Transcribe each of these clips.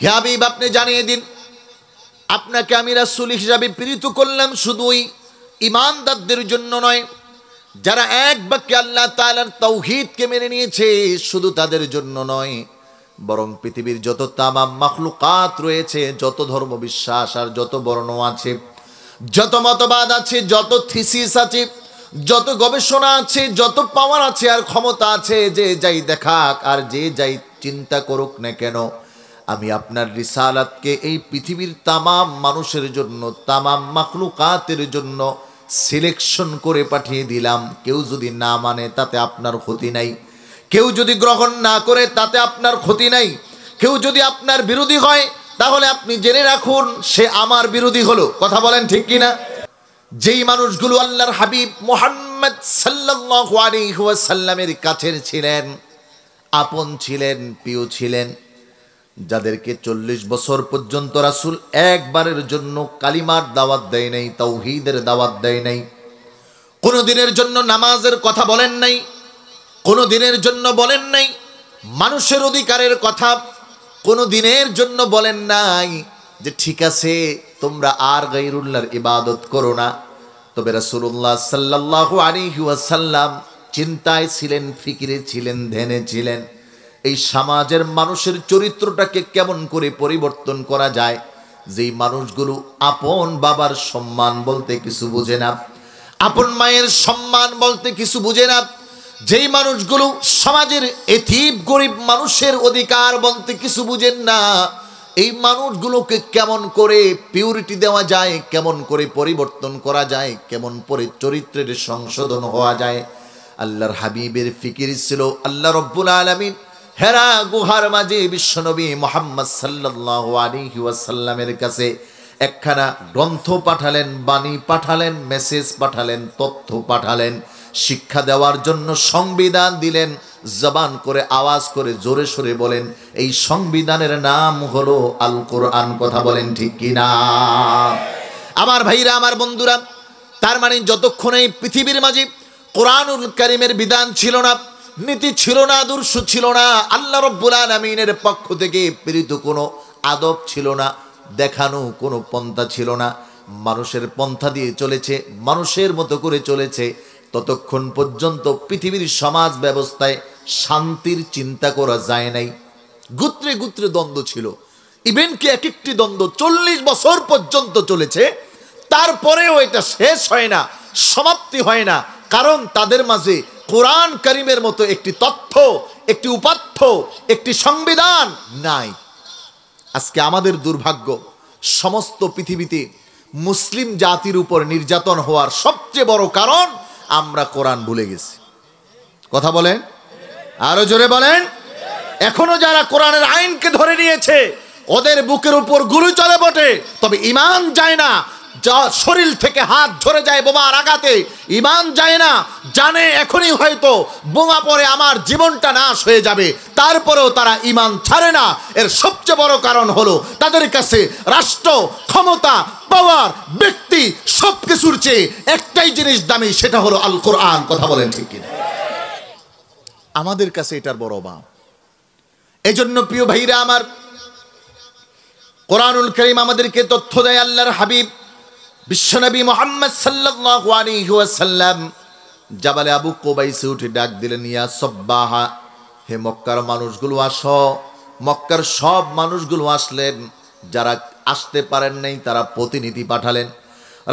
হে হাবিব, আপনি জানিয়ে দিন, আপনাকে আমি রাসূল হিসাবে প্রেরিত করলাম শুধু ওই ঈমানদারদের জন্য নয়, যারা এক বাক্যে আল্লাহ তাআলার তাওহীদকে মেনে নিয়েছে শুধু তাদের জন্য নয়, বরং পৃথিবীর যত তামাম মাখলুকাত রয়েছে, যত ধর্ম বিশ্বাস আর যত বর্ণ আছে, যত মতবাদ আছে, যত থিসিস আছে, যত গবেষণা আছে, যত পাওয়ার আছে আর ক্ষমতা আছে, যে যাই দেখাক আর যে যাই চিন্তা করুক না কেন, আমি আপনার রিসালাতকে এই পৃথিবীর তামাম মানুষের জন্য, তামাম মাখলুকাতের জন্য সিলেকশন করে পাঠিয়ে দিলাম। কেউ যদি না মানে তাতে আপনার ক্ষতি নাই, কেউ যদি গ্রহণ না করে তাতে আপনার ক্ষতি নাই, কেউ যদি আপনার বিরোধী হয় তাহলে আপনি জেনে রাখুন সে আমার বিরোধী হলো। কথা বলেন ঠিক কিনা? যেই মানুষগুলো আল্লাহর হাবিব মুহাম্মদ সাল্লাল্লাহু আলাইহি ওয়াসাল্লামের কাছের ছিলেন, আপন ছিলেন, প্রিয় ছিলেন, যাদেরকে 40 বছর পর্যন্ত রাসূল একবারের জন্য কালিমার দাওয়াত দেয় নাই, তাওহীদের দাওয়াত দেয় নাই, কোনো দিনের জন্য নামাজের কথা বলেন নাই, কোনো দিনের জন্য বলেন নাই মানুষের অধিকারের কথা, কোনো দিনের জন্য বলেন নাই যে ঠিক আছে তোমরা আর গায়রুল্লাহর ইবাদত করো না। তবে রাসূলুল্লাহ সাল্লাল্লাহু আলাইহি ওয়াসাল্লাম চিন্তায় ছিলেন, ফিকিরে ছিলেন, ধ্যানে ছিলেন, এই সমাজের মানুষের চরিত্রটাকে কেমন করে পরিবর্তন করা যায়। যেই মানুষগুলো আপন বাবার সম্মান বলতে কিছু বুঝে না, আপন মায়ের সম্মান বলতে কিছু বুঝে না, যেই মানুষগুলো সমাজের এতিম গরিব মানুষের অধিকার বলতে কিছু বুঝেন না, এই মানুষগুলোকে কেমন করে পিউরিটি দেওয়া যায়, কেমন করে পরিবর্তন করা যায়, কেমন করে চরিত্রের সংশোধন হওয়া যায়, আল্লাহর হাবিবের ফিকির ছিল। আল্লাহ রাব্বুল আলামিন হেরা গুহার মাঝে বিশ্বনবী মুহাম্মদ সাল্লাল্লাহু আলাইহি ওয়াসাল্লামের কাছে একখানা গ্রন্থ পাঠালেন, বাণী পাঠালেন, মেসেজ পাঠালেন, তথ্য পাঠালেন, শিক্ষা দেওয়ার জন্য সংবিধান দিলেন। জবান করে আওয়াজ করে জোরে সোরে বলেন, এই সংবিধানের নাম হলো আল কোরআন। কথা বলেন ঠিক কিনা? আমার ভাইরা, আমার বন্ধুরা, তার মানে যতক্ষণ এই পৃথিবীর মাঝে কোরআনুল কারীমের বিধান ছিল না, নীতি ছিল না, আদর্শ ছিল না, আল্লাহ রাব্বুল আলামিনের পক্ষ থেকে প্রেরিত কোনো আদব ছিল না, দেখানো কোনো পন্থা ছিল না, মানুষের পন্থা দিয়ে চলেছে, মানুষের মতো করে চলেছে, ততক্ষণ পর্যন্ত পৃথিবীর সমাজ ব্যবস্থায় শান্তির চিন্তা করা যায় নাই। গোত্রে গোত্রে দ্বন্দ্ব ছিল, ইভেন কি এক একটি দ্বন্দ্ব 40 বছর পর্যন্ত চলেছে, তারপরেও এটা শেষ হয় না, সমাপ্তি হয় না, কারণ তাদের মাঝে কোরআন কারীমের মতো একটি তথ্য, একটি উপাত্ত, একটি সংবিধান নাই। আজকে আমাদের দুর্ভাগ্য, সমস্ত পৃথিবীতে মুসলিম জাতির উপর নির্যাতন হওয়ার সবচেয়ে বড় কারণ আমরা কোরআন ভুলে গেছি। কথা বলেন, আরো জোরে বলেন। এখনো যারা কোরআনের আইনকে ধরে নিয়েছে ওদের বুকের উপর গুলি চলে বটে, তবে ঈমান যায় না। যা শরীর থেকে হাত ঝরে যায় বোমার আঘাতে, ঈমান যায় না, জানে এখনই হয়তো বোমা পড়ে আমার জীবনটা নাশ হয়ে যাবে, তারপরেও তারা ঈমান ছাড়ে না। এর সবচেয়ে বড় কারণ হলো তাদের কাছে রাষ্ট্র, ক্ষমতা, পাওয়ার, ব্যক্তি সবকিছুর চেয়ে একটাই জিনিস দামি, সেটা হলো আল কোরআন। কথা বলেন ঠিক কিনা? আমাদের কাছে এটার বড় অভাব। এজন্য প্রিয় ভাইরা আমার, কোরআনুল কারীম আমাদেরকে তথ্য দেয়, আল্লাহর হাবিব বিশ্বনবী মুহাম্মদ সাল্লাল্লাহু আলাইহি ওয়াসাল্লাম জাবালে আবু কুবাইসে উঠে ডাক দিলেন, ইয়া সাব্বাহা, হে মক্কার মানুষগুলো আসো। মক্কার সব মানুষগুলো আসলেন, যারা আসতে পারেন নাই তারা প্রতিনিধি পাঠালেন।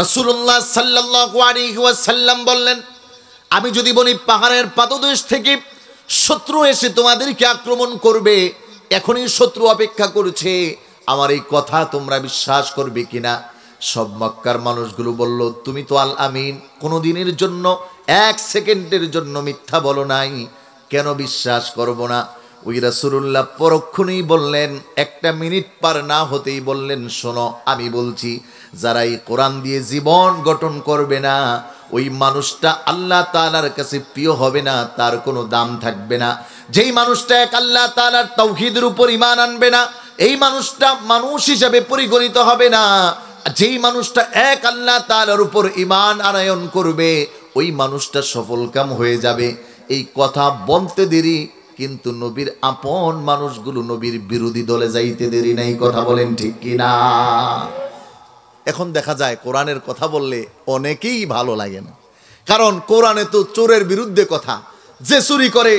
রাসূলুল্লাহ সাল্লাল্লাহু আলাইহি ওয়াসাল্লাম বললেন, আমি যদি বলি পাহাড়ের পাদদেশ থেকে শত্রু এসে তোমাদেরকে আক্রমণ করবে, এখনই শত্রু অপেক্ষা করছে, আমার এই কথা তোমরা বিশ্বাস করবে কিনা? সব মক্কার মানুষগুলো বলল, তুমি তো আল আমিন, কোনো দিনের জন্য, এক সেকেন্ডের জন্য মিথ্যা বলো নাই, কেন বিশ্বাস করব না? ওই রাসূলুল্লাহ পরক্ষণেই বললেন, একটা মিনিট পার না হতেই বললেন, শোনো আমি বলছি, যারা এই কোরআন দিয়ে জীবন গঠন করবে না, ওই মানুষটা আল্লাহ তাআলার কাছে প্রিয় হবে না, তার কোনো দাম থাকবে না। যেই মানুষটা এক আল্লাহ তাআলার তাওহীদের উপর ঈমান আনবে না, এই মানুষটা মানুষ হিসেবে পরিগণিত হবে না। যেই মানুষটা এক আল্লাহ তাআলার উপর ঈমান আনয়ন করবে, ওই মানুষটা সফলকাম হয়ে যাবে। এই কথা বলতে দেরি, কিন্তু নবীর আপন মানুষগুলো নবীর বিরোধী দলে যাইতে দেরি নাই। কথা বলেন ঠিক কিনা? এখন দেখা যায় কোরআনের কথা বললে অনেকেই ভালো লাগে না, কারণ কোরআনে তো চোরের বিরুদ্ধে কথা। যে চুরি করে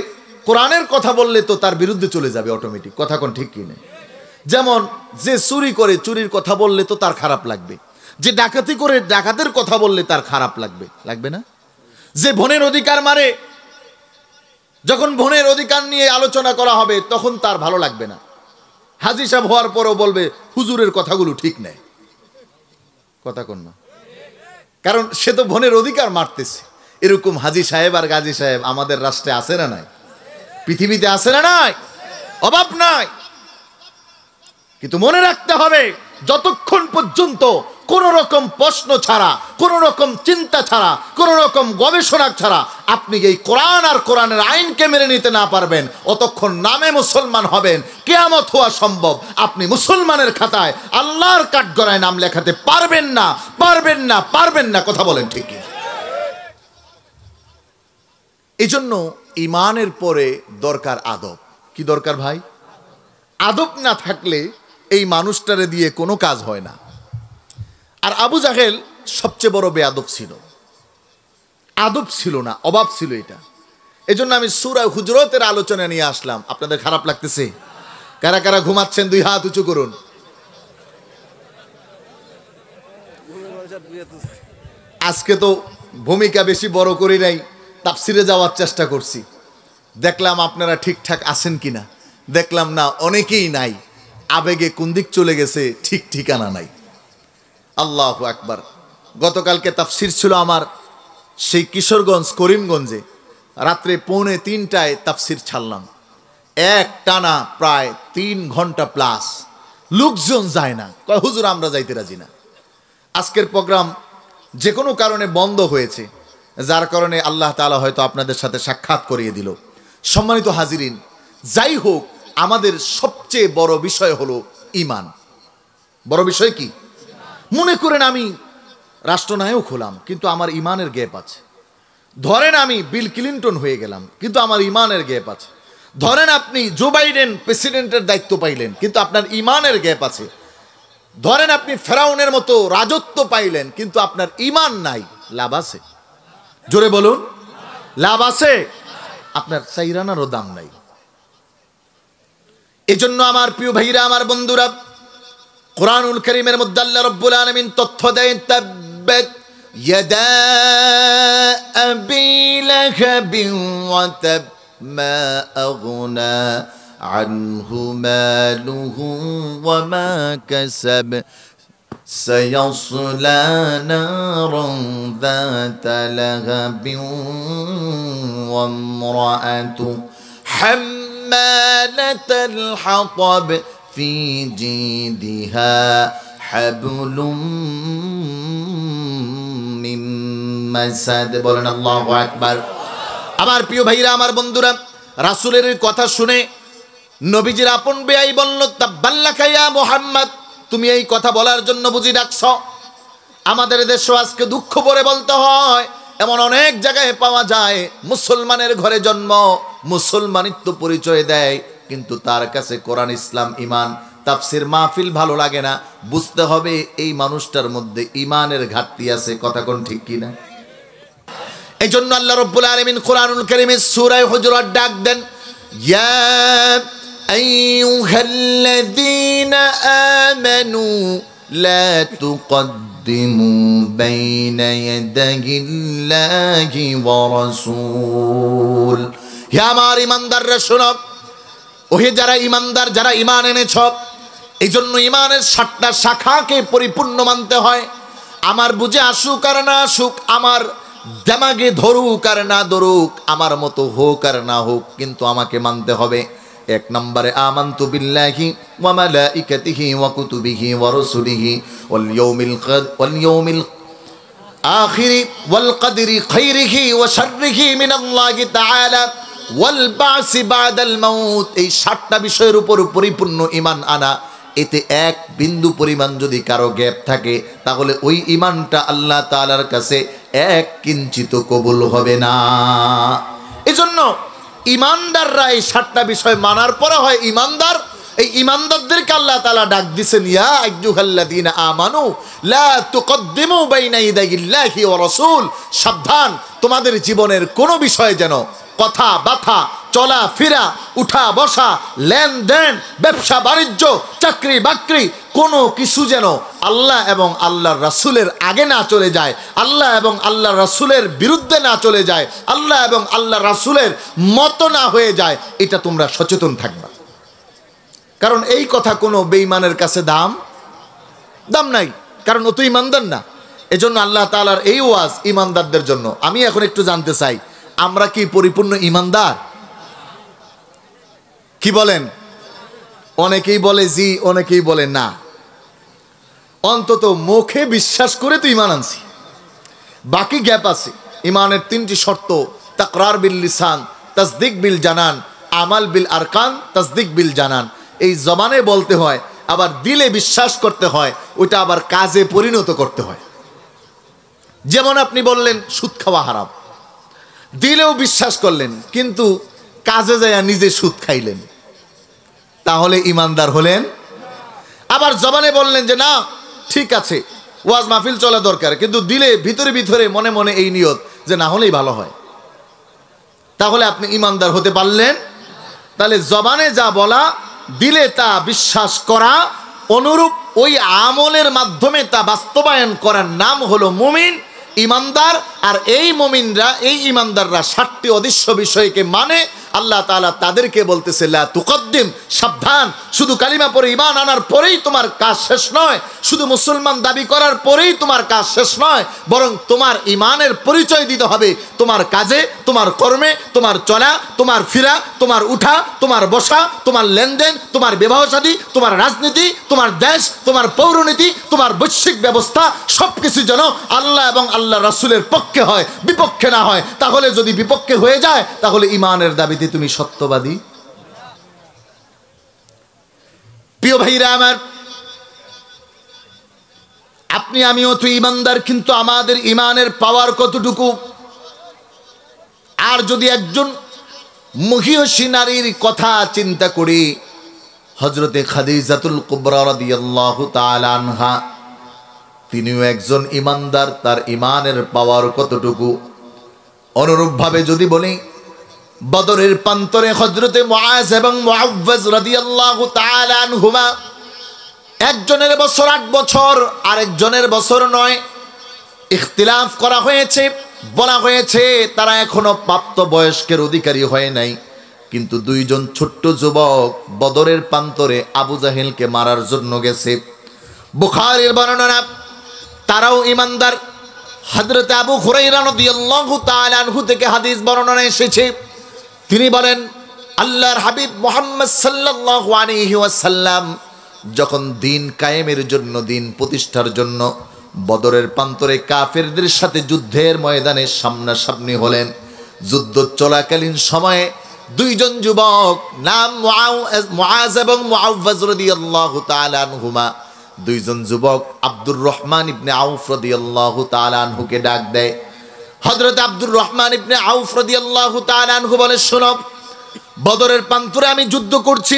কোরআনের কথা বললে তো তার বিরুদ্ধে চলে যাবে অটোমেটিক। কথা কোন ঠিক কিনা? যেমন যে চুরি করে চুরির কথা বললে তো তার খারাপ লাগবে, যে ডাকাতি করে ডাকাতের কথা বললে তার খারাপ লাগবে, লাগবে না? যে বোনের অধিকার মারে, যখন বোনের অধিকার নিয়ে আলোচনা করা হবে তখন তার ভালো লাগবে না। হাজী সাহেব হওয়ার পরও বলবে হুজুরের কথাগুলো ঠিক নেই। কথা কোন না? কারণ সে তো বোনের অধিকার মারতেছে। এরকম হাজী সাহেব আর গাজী সাহেব আমাদের রাষ্ট্রে আছে না নাই? পৃথিবীতে আছে না নাই? অভাব নাই। কিন্তু মনে রাখতে হবে, যতক্ষণ পর্যন্ত কোন রকম প্রশ্ন ছাড়া, কোন রকম চিন্তা ছাড়া, কোন রকম গবেষণা ছাড়া আপনি এই কোরআন আর কোরআনের আইনকে মেনে নিতে না পারবেন, অতক্ষণ নামে মুসলমান হবেন, কিয়ামত হওয়া সম্ভব। আপনি মুসলমানের খাতায় আল্লাহর কাঠগড়ায় নাম লেখাতে পারবেন না, পারবেন না, পারবেন না। কথা বলেন ঠিকই? এই জন্য ইমানের পরে দরকার আদব। কি দরকার ভাই? আদব না থাকলে এই মানুষটারে দিয়ে কোনো কাজ হয় না। আর আবু জাহেল সবচেয়ে বড় বেয়াদব ছিল। আদব ছিল না, অভাব ছিল এটা। এজন্য আমি সূরা হুজুরাতের আলোচনা নিয়ে আসলাম। আপনাদের খারাপ লাগতেছে? কারা কারা ঘুমাচ্ছেন দুই হাত উঁচু করুন। আজকে তো ভূমিকা বেশি বড় করি নাই, তাফসিরে যাওয়ার চেষ্টা করছি। দেখলাম আপনারা ঠিকঠাক আছেন কিনা, দেখলাম না অনেকেই নাই। আবেগে কোন দিক চলে গেছে ঠিক ঠিকানা নাই। আল্লাহু আকবার। গতকালকে তাফসির ছিল আমার সেই কিশোরগঞ্জ করিমগঞ্জে। রাত্রে 2:45 তাফসির ছাড়লাম। এক টানা প্রায় 3 ঘন্টা প্লাস। লোকজন যায় না, কয় হুজুর আমরা যাইতে রাজি না। আজকের প্রোগ্রাম যে কোনো কারণে বন্ধ হয়েছে, যার কারণে আল্লাহ তাআলা হয়তো আপনাদের সাথে সাক্ষাৎ করিয়ে দিল। সম্মানিত হাজিরিন, যাই হোক, আমাদের সবচেয়ে বড় বিষয় হলো ঈমান। বড় বিষয় কি? মনে করেন আমি রাষ্ট্রনায়ক হলাম কিন্তু আমার ঈমানের গ্যাপ আছে। ধরেন আমি বিল ক্লিনটন হয়ে গেলাম কিন্তু আমার ঈমানের গ্যাপ আছে। ধরেন আপনি জো বাইডেন প্রেসিডেন্টের দায়িত্ব পাইলেন কিন্তু আপনার ঈমানের গ্যাপ আছে। ধরেন আপনি ফেরাউনের মতো রাজত্ব পাইলেন কিন্তু আপনার ঈমান নাই, লাভ আছে? জোরে বলুন, লাভ আছে? আপনার চাইরানারও দাম নাই। এজন্য আমার প্রিয় ভাইরা, আমার বন্ধুরা, কুরআনুল কারীমের মধ্যে আল্লাহ রাব্বুল আলামিন তথ্য দেন, তাব্বাত ইয়াদা আবি লাহাবিন ওয়া তাব মা আগনা আনহু মালুহু ওয়া মা কাসাব সায়াসলা নারান যাতা লাহাবিন ওয়া ইমরাআতু হাম্মালাতাল হাতাব في جيدها حبل من مسد। বলেন আল্লাহু আকবার। আমার প্রিয় ভাইরা, আমার বন্ধুরা, রাসূলের কথা শুনে নবীজির আপন বেয়াই বলল, তাব্বাল্লাকা ইয়া মুহাম্মদ, তুমি এই কথা বলার জন্য বুঝি ডাকছ? আমাদের দেশে আজকে দুঃখ ভরে বলতে হয়, এমন অনেক জায়গায় পাওয়া যায় মুসলমানের ঘরে জন্ম, মুসলমানিত্ব পরিচয় দেয়, কিন্তু তার কাছে কোরআন, ইসলাম, ঈমান, তাফসির মাহফিল ভালো লাগে না। বুঝতে হবে এই মানুষটার মধ্যে ঈমানের ঘাটতি আছে। কথা কোন ঠিক কিনা? এই জন্য আল্লাহ রাব্বুল আলামিন কোরআনুল কারীমের সূরা হুজুরাত ডাক দেন, ইয়া আইয়ুহাল্লাযীনা আমানু লা তুকদ্দিমু বাইনা ইয়াদাইল্লাহি ওয়া রাসূল। হে আমার ঈমানদাররা শোনো, ওহে যারা ঈমানদার, যারা ঈমান এনেছ, এই জন্য ঈমানের 7টা শাখাকে পরিপূর্ণ মানতে হয়। আমার বুঝে আসুক আর না আসুক, আমার দিমাগে ধরুক আর না ধরুক, আমার মতো হোক আর না হোক, কিন্তু আমাকে মানতে হবে। 1 নম্বরে আমানতু বিল্লাহি ওয়া মালাইকাতিহি ওয়া কুতুবিহি ওয়া রাসূলিহি ওয়াল ইয়াউমিল আখিরি ওয়াল কদরি খাইরিহি ওয়া শাররিহি মিনাল্লাহি তাআলা ওয়াল বাসি বাদাল মাউত। এই 7টা বিষয়ের উপর পরিপূর্ণ ঈমান আনা। এতে এক বিন্দু পরিমাণ যদি কারো গ্যাপ থাকে তাহলে ওই ঈমানটা আল্লাহ তাআলার কাছে এক কিঞ্চিত কবুল হবে না। এজন্য ইমানদাররা এই 7টা বিষয় মানার পরে হয় ইমানদার। এই ইমানদারদেরকে আল্লাহ তাআলা ডাক দিয়েছেন, ইয়া আইয়ুহাল্লাযীনা আমানু লা তুকদ্দিমু বাইনা ইয়াদাইল্লাহি ওয়া রাসূল, সাবধান তোমাদের জীবনের কোনো বিষয় যেন কথা বাথা চলা ফেরা উঠা বসা লেনদেন ব্যবসা বাণিজ্য চাকরি বাকরি কোনো কিছু যেন আল্লাহ এবং আল্লাহর রাসূলের আগে না চলে যায়, আল্লাহ এবং আল্লাহর রাসূলের বিরুদ্ধে না চলে যায়, আল্লাহ এবং আল্লাহর রাসূলের মত না হয়ে যায়, এটা তোমরা সচেতন থাকবা। কারণ এই কথা কোনো বেঈমানের কাছে দাম নাই, কারণ ও তো ইমানদার না। এজন্য আল্লাহ তাআলার এই ওয়াজ ইমানদারদের জন্য। আমি এখন একটু জানতে চাই, আমরা কি পরিপূর্ণ ইমানদার? কি বলেন? অনেকেই বলে জি, অনেকেই বলে না। অন্তত মুখে বিশ্বাস করে তো ইমান আনছি, বাকি গ্যাপ আছে। ইমানের 3টি শর্ত: তাকরার বিল লিসান, তাসদিক বিল জানান, আমাল বিল আরকান, তাসদিক বিল জানান। এই জবানে বলতে হয়, আবার দিলে বিশ্বাস করতে হয়, ওইটা আবার কাজে পরিণত করতে হয়। যেমন আপনি বললেন সুদ খাওয়া হারাম, দিলেও বিশ্বাস করলেন, কিন্তু কাজে যায় নিজে সুদ খাইলেন, তাহলে ইমানদার হলেন? আবার জবানে বললেন যে না ঠিক আছে ওয়াজ মাহফিল চলা দরকার, কিন্তু দিলে ভিতরে ভিতরে মনে মনে এই নিয়ত যে না হলেই ভালো হয়, তাহলে আপনি ইমানদার হতে পারলেন? তাহলে জবানে যা বলা, দিলে তা বিশ্বাস করা, অনুরূপ ওই আমলের মাধ্যমে তা বাস্তবায়ন করার নাম হলো মুমিন, ইমানদার। আর এই মুমিনরা, এই ইমানদাররা 7টি অদৃশ্য বিষয়কে মানে। আল্লাহ তাআলা তাদেরকে বলতেছে লা তুকদ্দিম, সাবধান। শুধু কালিমা পড়ে ঈমান আনার পরেই তোমার কাজ শেষ নয়, শুধু মুসলমান দাবি করার পরেই তোমার কাজ শেষ নয়, বরং তোমার ঈমানের পরিচয় দিতে হবে তোমার কাজে, তোমার কর্মে, তোমার চলা, তোমার ফিরা, তোমার উঠা, তোমার বসা, তোমার লেনদেন, তোমার বিবাহ শাদী, তোমার রাজনীতি, তোমার দেশ, তোমার পৌরনীতি, তোমার বৈশ্বিক ব্যবস্থা, সবকিছু যেন আল্লাহ এবং আল্লাহ রাসূলের পক্ষে হয়, বিপক্ষে না হয়। তাহলে যদি বিপক্ষে হয়ে যায়, তাহলে ঈমানের দাবি তুমি সত্যবাদী। প্রিয় ভাইরা আমার, আপনি আমিও তো ইমানদার, কিন্তু আমাদের ইমানের পাওয়ার কতটুকু? আর যদি একজন মহিয়সী নারীর কথা চিন্তা করি, হযরতে খাদিজাতুল কুবরা রাদিয়াল্লাহু তাআলা আনহা, তিনিও একজন ইমানদার, তার ইমানের পাওয়ার কতটুকু? অনুরূপভাবে যদি বলি, বদরের প্রান্তরে হযরতে মুআজ এবং মুআওয়াজ রাদিয়াল্লাহু তাআলা আনহুমা, একজনের বছর 8 বছর, আরেকজনের বছর 9। ইখতিলাফ করা হয়েছে, বলা হয়েছে তারা এখনো প্রাপ্ত বয়স্কের অধিকারী হয় নাই, কিন্তু দুইজন ছোট্ট যুবক বদরের প্রান্তরে আবু জাহেলকে মারার জন্য গেছে। বুখারীর বর্ণনা, তারাও ইমানদার। হযরতে আবু হুরায়রা রাদিয়াল্লাহু তাআলা আনহু থেকে হাদিস বর্ণনা এসেছে, তিনি বলেন আল্লাহর হাবিব মুহাম্মদ সাল্লাল্লাহু আলাইহি ওয়াসাল্লাম যখন দিন কায়েমের জন্য, দিন প্রতিষ্ঠার জন্য বদরের প্রান্তরে কাফেরদের সাথে যুদ্ধের ময়দানে সামনাসামনি হলেন, যুদ্ধ চলাকালীন সময়ে দুইজন যুবক, নাম মুআজ এবং মুআওয়াজ রাদিয়াল্লাহু তাআলা আনহুমা, দুইজন যুবক আব্দুর রহমান ইবনে আউফ রাদিয়াল্লাহু তাআলা আনহুকে ডাক দেয়। হযরত আব্দুর রহমান ইবনে আউফ রাদিয়াল্লাহু তাআলা আনহু বলে, শোনো, বদরের প্রান্তরে আমি যুদ্ধ করছি,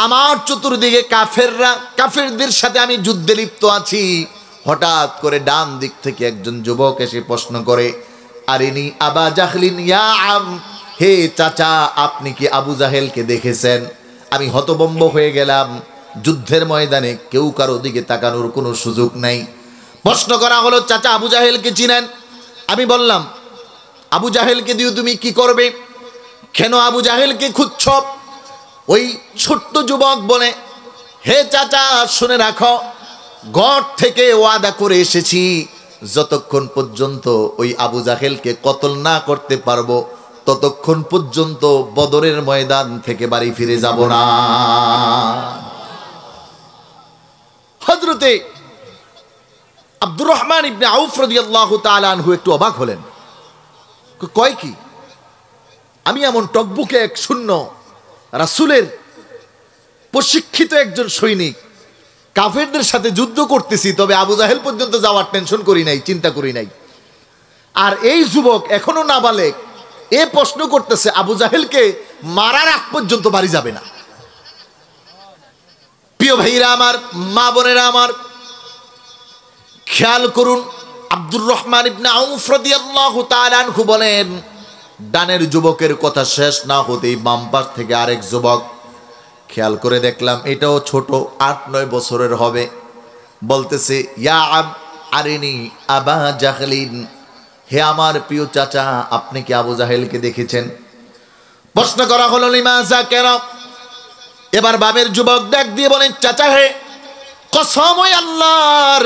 আমার চতুর্দিকে কাফেররা, কাফেরদের সাথে আমি যুদ্ধে লিপ্ত আছি। হঠাৎ করে ডান দিক থেকে একজন যুবক এসে প্রশ্ন করে, আরিনি আবা জাহলিন ইয়া আম, হে চাচা, আপনি কি আবু জাহেলকে দেখেছেন? আমি হতভম্ব হয়ে গেলাম, যুদ্ধের ময়দানে কেউ কারো দিকে তাকানোর কোনো সুযোগ নাই। প্রশ্ন করা হলো, চাচা আবু জাহেলকে চিনেন? আমি বললাম, আবু জাহেলকে দিয়ে তুমি কি করবে? কেন আবু জাহেলকে খুঁজছ? ওই ছোট্ট যুবক বলে, হে চাচা শুনে রাখো, ঘর থেকে ওয়াদা করে এসেছি, যতক্ষণ পর্যন্ত ওই আবু জাহেলকে কতল না করতে পারবো, ততক্ষণ পর্যন্ত বদরের ময়দান থেকে বাড়ি ফিরে যাব না। হযরতে আব্দুর রহমান ইবনে আউফ রাদিয়াল্লাহু তাআলা আনহু একটু অবাক হলেন, কয় কি? আমি এমন টকবুকে এক শূন্য রাসূলের প্রশিক্ষিত একজন সৈনিক, কাফেরদের সাথে যুদ্ধ করতেছি, তবে আবু জাহেল পর্যন্ত যাওয়ার টেনশন করি নাই, চিন্তা করি নাই। আর এই যুবক এখনো নাবালেগ, এ প্রশ্ন করতেছে আবু জাহেলকে মারার আগ পর্যন্ত বাড়ি যাবে না। প্রিয় ভাইরা আমার, মা বোনেরা আমার, খেয়াল করুন, আব্দুর রহমান ইবনে আউফ রাদিয়াল্লাহু তাআলা আনহু বলেন, ডানের যুবকের কথা শেষ না হতেই বাম পাশ থেকে আরেক যুবক, খেয়াল করে দেখলাম এটাও ছোট, 8-9 বছরের হবে, বলতেছে, ইয়া আরিনি আবা জাহলিন, হে আমার প্রিয় চাচা, আপনি কি আবু জাহেলকে দেখেছেন? প্রশ্ন করা হলো লিমাজা, কেন? এবার বামের যুবক ডাক দিয়ে বলেন, চাচা হে, কসম ওই আল্লাহর,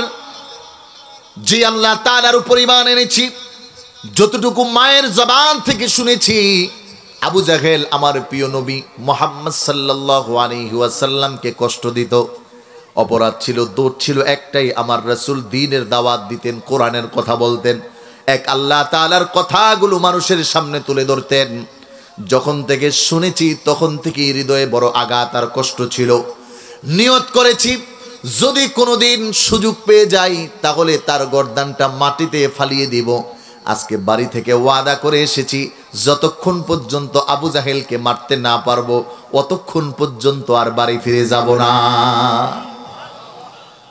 যে আল্লাহ তাআলার উপর ঈমান এনেছি, যতটুকু মায়ের জবান থেকে শুনেছি, আবু জাহেল আমার প্রিয় নবী মুহাম্মদ সাল্লাল্লাহু আলাইহি ওয়াসাল্লামকে কষ্ট দিত। অপরাধ ছিল, দোষ ছিল একটাই, আমার রাসূল দ্বীনের দাওয়াত দিতেন, কোরআনের কথা বলতেন, এক আল্লাহ তাআলার কথাগুলো মানুষের সামনে তুলে ধরতেন। যখন থেকে শুনেছি তখন থেকে হৃদয়ে বড় আঘাত আর কষ্ট ছিল। নিয়ত করেছি যদি কোনোদিন সুযোগ পেয়ে যাই তাহলে তার গর্দানটা মাটিতে ফালিয়ে দিব। আজকে বাড়ি থেকে ওয়াদা করে এসেছি, যতক্ষণ পর্যন্ত আবু জাহেলকে মারতে না পারবো অতক্ষণ পর্যন্ত আর বাড়ি ফিরে যাব না।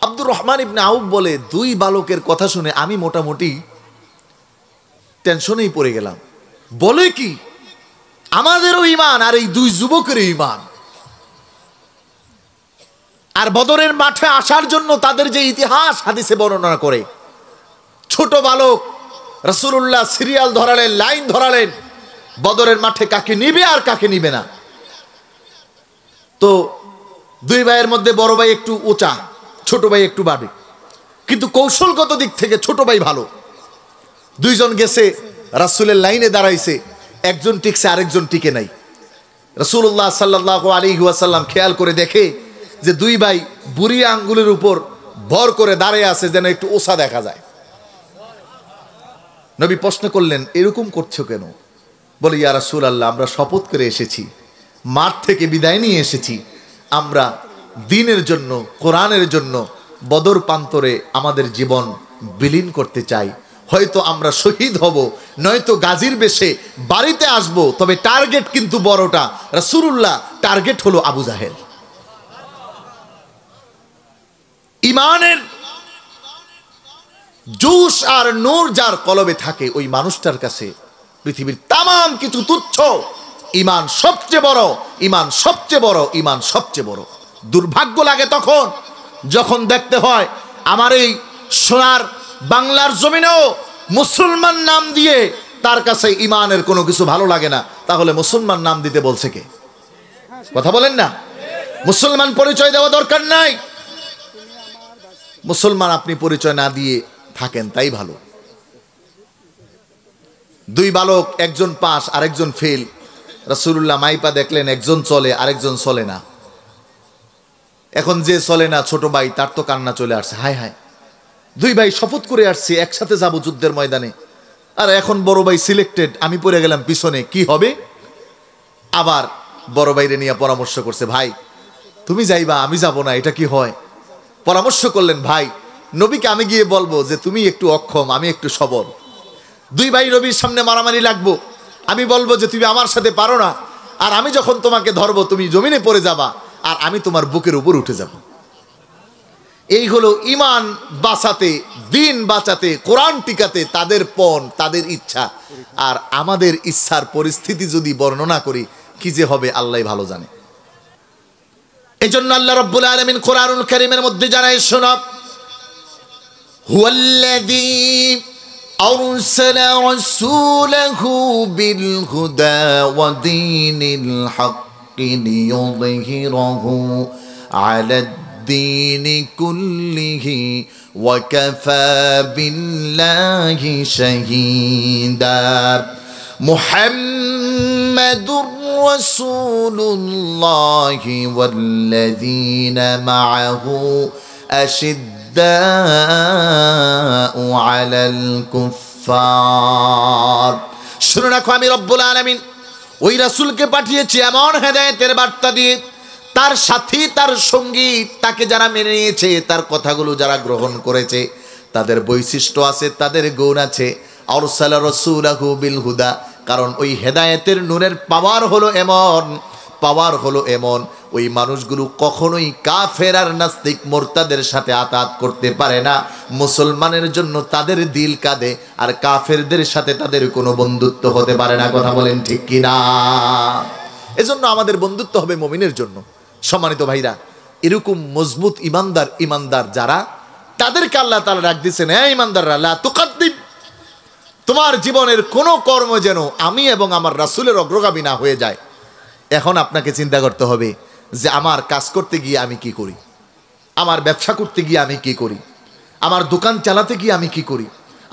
আব্দুর রহমান ইবনে আউফ বলে, 2 বালকের কথা শুনে আমি মোটামুটি টেনশনেই পড়ে গেলাম। বলে কি, আমাদেরও ঈমান আর এই 2 যুবকের ঈমান। আর বদরের মাঠে আসার জন্য তাদের যে ইতিহাস হাদিসে বর্ণনা করে, ছোট বালক রাসূলুল্লাহ সিরিয়াল ধরালেন, লাইন ধরালেন, বদরের মাঠে কাকে নিবে আর কাকে নিবে না। তো 2 ভাইয়ের মধ্যে বড় ভাই একটু উঁচা, ছোট ভাই একটু বাড়ে, কিন্তু কৌশলগত দিক থেকে ছোট ভাই ভালো। 2 জন গেছে, রাসূলের লাইনে দাঁড়াইছে, একজন টিকছে আরেকজন টিকে নাই। রাসূলুল্লাহ সাল্লাল্লাহু আলাইহি ওয়াসাল্লাম খেয়াল করে দেখে যে 2 ভাই বুড়ি আঙ্গুলের উপর ভর করে দাঁড়িয়ে আছে, যেন একটু ওসা দেখা যায়। নবী প্রশ্ন করলেন, এরকম করছো কেন? বলে, ইয়া রাসূলুল্লাহ, আমরা শপথ করে এসেছি, মাঠ থেকে বিদায় নিয়ে এসেছি, আমরা দ্বীনের জন্য, কোরআনের জন্য বদর প্রান্তরে আমাদের জীবন বিলীন করতে চাই। হয়তো আমরা শহীদ হব, নয়তো গাজীর বেশে বাড়িতে আসব, তবে টার্গেট কিন্তু বড়টা। রাসূলুল্লাহ টার্গেট হলো আবু জাহেল। ঈমানের জোশ আর নূর যার কলবে থাকে, ওই মানুষটার কাছে পৃথিবীর তামাম কিছু তুচ্ছ। ঈমান সবচেয়ে বড়, ঈমান সবচেয়ে বড়, ঈমান সবচেয়ে বড়। দুর্ভাগ্য লাগে তখন যখন দেখতে হয় আমার এই সোনার বাংলার জমিনেও মুসলমান নাম দিয়ে তার কাছে ঈমানের কোনো কিছু ভালো লাগে না। তাহলে মুসলমান নাম দিতে বলছে কে? কথা বলেন না। মুসলমান পরিচয় দেওয়া দরকার নাই, মুসলমান আপনি পরিচয় না দিয়ে থাকেন তাই ভালো। 2 বালক, একজন পাস আরেকজন ফেল। রাসূলুল্লাহ মাইপা দেখলেন একজন চলে আরেকজন চলে না। এখন যে চলে না ছোট ভাই, তার তো কান্না চলে আসছে, হায় হায়, 2 ভাই শপথ করে আসছে একসাথে যাব যুদ্ধের ময়দানে, আর এখন বড় ভাই সিলেক্টেড, আমি পড়ে গেলাম পিছনে, কি হবে? আবার বড় ভাইরে নিয়ে পরামর্শ করছে, ভাই তুমি যাইবা আমি যাব না, এটা কি হয়? পরামর্শ করলেন, ভাই নবীকে আমি গিয়ে বলবো যে তুমি একটু অক্ষম, আমি একটু সবল। 2 ভাই নবীর সামনে মারামারি লাগবো, আমি বলবো যে তুমি আমার সাথে পারো না, আর আমি যখন তোমাকে ধরবো তুমি জমিনে পড়ে যাবা, আর আমি তোমার বুকের উপর উঠে যাব। এই হলো ঈমান বাঁচাতে, দ্বীন বাঁচাতে, কোরআন টিকাতে তাদের পণ, তাদের ইচ্ছা। আর আমাদের ইচ্ছার পরিস্থিতি যদি বর্ণনা করি, কি যে হবে আল্লাহই ভালো জানে। এজন্য আল্লাহ রাব্বুল আলামিন কোরআনুল কারীমের মধ্যে জানায়, শোনো, হুয়াল্লাযী আরসালা রাসূলাহু বিল হুদা ওয়া দীনিল হাক্কি লিইয়ুযহিরাহু আলাদ দীনি কুল্লিহি ওয়া কাফা বিল্লাহি শাহীদা। মুহাম্মাদুর রাসূলুল্লাহি ওয়াল্লাযীনা মাআহু আশিদ্দাউ আলাল কুফফার। শুনে রাখো, আমি রব্বুল আলামিন ওই রাসূলকে পাঠিয়েছি এমন হেদায়েতের বার্তা দিয়ে, তার সাথী, তার সঙ্গী, তাকে যারা মেনে নিয়েছে, তার কথাগুলো যারা গ্রহণ করেছে, তাদের বৈশিষ্ট্য আছে, তাদের গুণ আছে। আরসালা রাসূলাহু বিল হুদা, কারণ ওই হেদায়েতের নূরের পাওয়ার হলো এমন ওই মানুষগুলো কখনোই কাফের আর নাস্তিক মুরতাদের সাথে আতাত করতে পারে না। মুসলমানের জন্য তাদের দিল কাঁদে, আর কাফেরদের সাথে তাদের কোনো বন্ধুত্ব হতে পারে না। কথা বলেন ঠিক কিনা? এজন্য আমাদের বন্ধুত্ব হবে মুমিনের জন্য। সম্মানিত ভাইরা, এরকম মজবুত ইমানদার যারা, তাদেরকে আল্লাহ তাআলা ডাক দিয়েছেন, হে ইমানদাররা, লা তুকাদ্দিম, তোমার জীবনের কোনো কর্ম যেন আমি এবং আমার রাসূলের অগ্রগামী না হয়ে যায়। এখন আপনাকে চিন্তা করতে হবে যে আমার কাজ করতে গিয়ে আমি কি করি, আমার ব্যবসা করতে গিয়ে আমি কি করি, আমার দোকান চালাতে গিয়ে আমি কি করি,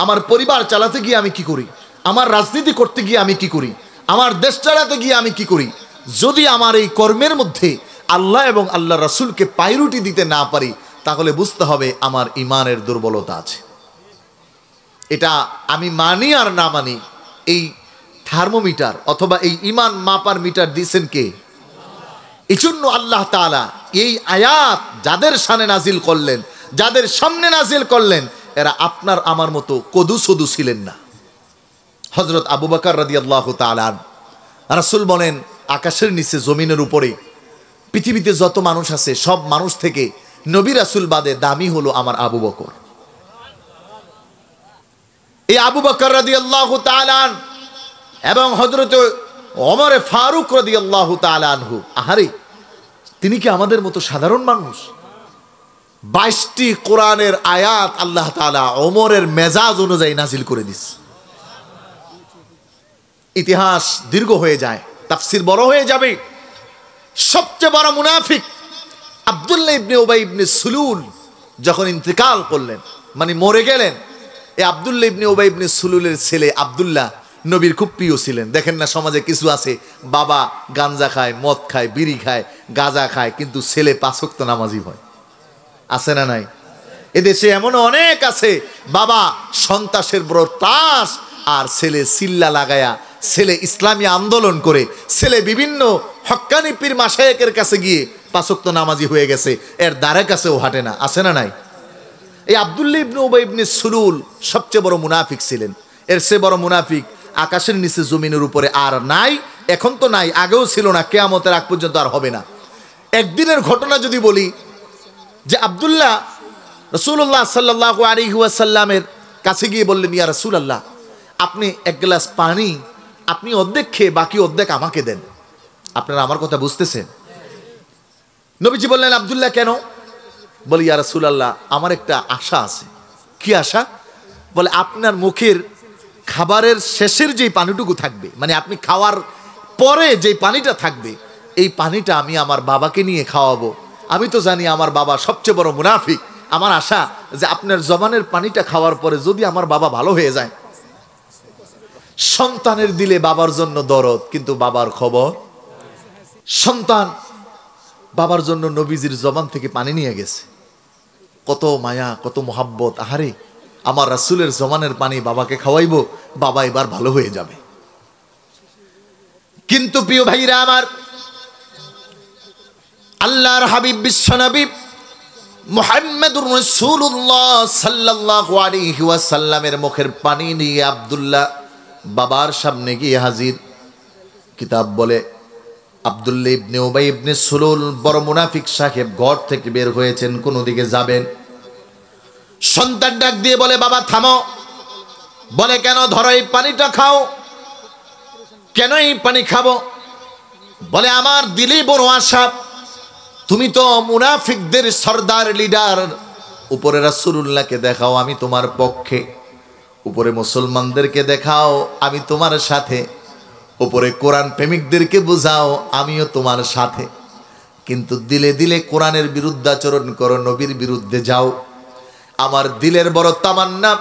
আমার পরিবার চালাতে গিয়ে আমি কি করি, আমার রাজনীতি করতে গিয়ে আমি কি করি, আমার দেশ চালাতে গিয়ে আমি কি করি। যদি আমার এই কর্মের মধ্যে আল্লাহ এবং আল্লাহ রাসূলকে প্রায়োরিটি দিতে না পারি, তাহলে বুঝতে হবে আমার ইমানের দুর্বলতা আছে। এটা আমি মানি আর না মানি, এই থার্মোমিটার অথবা এই ইমান মাপার মিটার দিয়েছেন কে? এই জন্য আল্লাহ তাআলা এই আয়াত যাদের শানে নাজিল করলেন, যাদের সামনে নাজিল করলেন, এরা আপনার আমার মতো কদু ছিলেন না। হযরত আবু বকর রাদিয়াল্লাহু তাআলা, রাসূল বলেন, আকাশের নিচে জমিনের উপরে পৃথিবীতে যত মানুষ আছে সব মানুষ থেকে নবী রাসূল বাদে দামি হলো আমার আবু বকর। এই আবু বকর রাদিয়াল্লাহু তাআলা এবং হযরত ওমর ফারুক রাদিয়াল্লাহু তাআলা আনহু, আহারে তিনি কি আমাদের মতো সাধারণ মানুষ? 22টি কোরআনের আয়াত আল্লাহ তাআলা ওমরের মেজাজ অনুযায়ী নাজিল করে দিস। ইতিহাস দীর্ঘ হয়ে যায়, তাফসীর বড় হয়ে যাবে। সবচেয়ে বড় মুনাফিক আব্দুল্লাহ ইবনে উবাই ইবনে সুলুল যখন ইন্তেকাল করলেন, মানে মরে গেলেন, এই আব্দুল্লাহ ইবনে উবাই ইবনে সুলুলের ছেলে আব্দুল্লাহ নবীর খুব প্রিয় ছিলেন। দেখেন না সমাজে কিছু আছে, বাবা গাঞ্জা খায়, মদ খায়, বিড়ি খায়, গাঁজা খায়, কিন্তু ছেলে 5 ওয়াক্ত নামাজি হয়। আছে না নাই? এদেশে এমন অনেক আছে, বাবা সন্ত্রাসের বড় তাস, আর ছেলে সিল্লা লাগায়া, ছেলে ইসলামী আন্দোলন করে, ছেলে বিভিন্ন হক্কানি পীর মাশায়েখের কাছে গিয়ে 5 ওয়াক্ত নামাজি হয়ে গেছে, এর দ্বারে কাছেও হাঁটে না। আছে না নাই? এই আব্দুল্লাহ ইবনে উবাই ইবনে সুলুল সবচেয়ে বড় মুনাফিক ছিলেন। এর চেয়ে বড় মুনাফিক আকাশের নিচে জমিনের উপরে আর নাই। এখন তো নাই, আগেও ছিল না, কিয়ামতের আগ পর্যন্ত আর হবে না। একদিনের ঘটনা যদি বলি, যে আব্দুল্লাহ রাসূলুল্লাহ সাল্লাল্লাহু আলাইহি ওয়াসাল্লামের কাছে গিয়ে বললেন, ইয়া রাসূলুল্লাহ, আপনি এক গ্লাস পানি আপনি অর্ধেক খেয়ে বাকি অর্ধেক আমাকে দেন। আপনারা আমার কথা বুঝতেছেন? নবীজি বললেন, আব্দুল্লাহ কেন? বলি, ইয়া রাসূলুল্লাহ, আমার একটা আশা আছে। কি আশা? বলে, আপনার মুখের খাবারের শেষের যেই পানিটুকু থাকবে, মানে আপনি খাওয়ার পরে যেই পানিটা থাকবে, এই পানিটা আমি আমার বাবাকে নিয়ে খাওয়াবো। আমি তো জানি আমার বাবা সবচেয়ে বড় মুনাফিক। আমার আশা যে আপনার জবানের পানিটা খাওয়ার পরে যদি আমার বাবা ভালো হয়ে যায়। সন্তানের দিলে বাবার জন্য দরদ, কিন্তু বাবার খবর। সন্তান বাবার জন্য নবীজির জবান থেকে পানি নিয়ে গেছে। কত মায়া, কত মোহাব্বত। আহারে, আমার রাসূলের জবানের পানি বাবাকে খাওয়াইবো, বাবা এবার ভালো হয়ে যাবে। কিন্তু প্রিয় ভাইরা আমার, আল্লাহর হাবিব বিশ্বনবী মুহাম্মদুর রাসূলুল্লাহ সাল্লাল্লাহু আলাইহি ওয়াসাল্লামের মুখের পানি নিয়ে আব্দুল্লাহ বাবার সামনে গিয়ে হাজির। কিতাব বলে আব্দুল্লাহ ইবনে উবাই ইবনে সুলুল বড় মুনাফিক সাহেব ঘর থেকে বের হয়েছেন, কোন দিকে যাবেন। সন্তান ডাক দিয়ে বলে, বাবা থামো। বলে, কেন? ধরো এই পানিটা খাও। কেন এই পানি খাবো? বলে, আমার দিলে বড় আশা, তুমি তো মুনাফিকদের সর্দার, লিডার। উপরে রাসূলুল্লাহকে দেখাও, আমি তোমার পক্ষে। উপরে মুসলমানদেরকে দেখাও, আমি তোমার সাথে। উপরে কোরআন প্রেমিকদেরকে বোঝাও, আমিও তোমার সাথে। কিন্তু দিলে দিলে কোরআনের বিরুদ্ধাচরণ করো, নবীর বিরুদ্ধে যাও। আমার দিলের বড় তামান্না,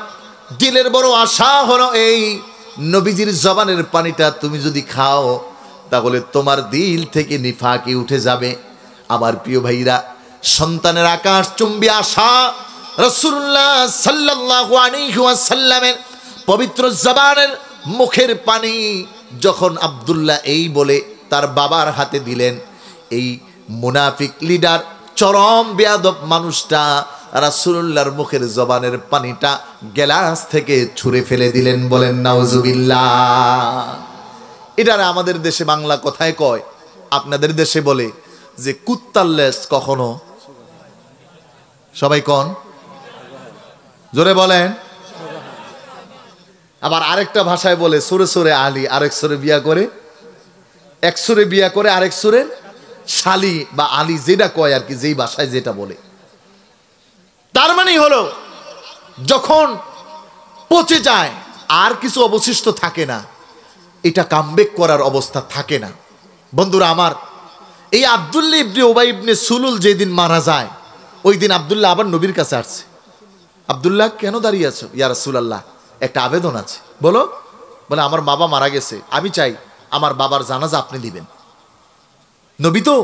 দিলের বড় আশা হলো এই নবীজির জবানের পানিটা তুমি যদি খাও, তাহলে তোমার দিল থেকে নিফাকি উঠে যাবে। আমার প্রিয় ভাইরা, সন্তানের আকাশ চুম্বী আশা রাসূলুল্লাহ সাল্লাল্লাহু আলাইহি ওয়াসাল্লামের পবিত্র জবানের মুখের পানি যখন আব্দুল্লাহ এই বলে তার বাবার হাতে দিলেন, এই মুনাফিক লিডার, চরম বেয়াদব মানুষটা রাসূলুল্লাহর মুখের জবানের পানিটা গ্লাস থেকে ছুঁড়ে ফেলে দিলেন। বলেন নাউজুবিল্লাহ। এটারে আমাদের দেশে বাংলা কথায় কয়, আপনাদের দেশে বলে যে কুত্তার লেজ কখনো, সবাই কন জোরে বলেন। আবার আরেকটা ভাষায় বলে সুরে সুরে আলী, আরেক সুরে বিয়া করে, এক সুরে বিয়া করে আরেক সুরে শালি বা আলী, যেটা কয় আর কি, যেই ভাষায় যেটা বলে। তার মানে হলো যখন পচে যায় আর কিছু অবশিষ্ট থাকে না, এটা কামব্যাক করার অবস্থা থাকে না। বন্ধুরা আমার, এই আব্দুল্লাহ ইবনে উবাই ইবনে সুলুল যেদিন মারা যায়, ওই দিন আব্দুল্লাহ আবার নবীর কাছে আসছে। আব্দুল্লাহ কেন দাঁড়িয়ে আছো? ইয়া রাসূলুল্লাহ, একটা আবেদন আছে। বলো। বলে আমার বাবা মারা গেছে, আমি চাই আমার বাবার জানাজা আপনি দিবেন। নবী তো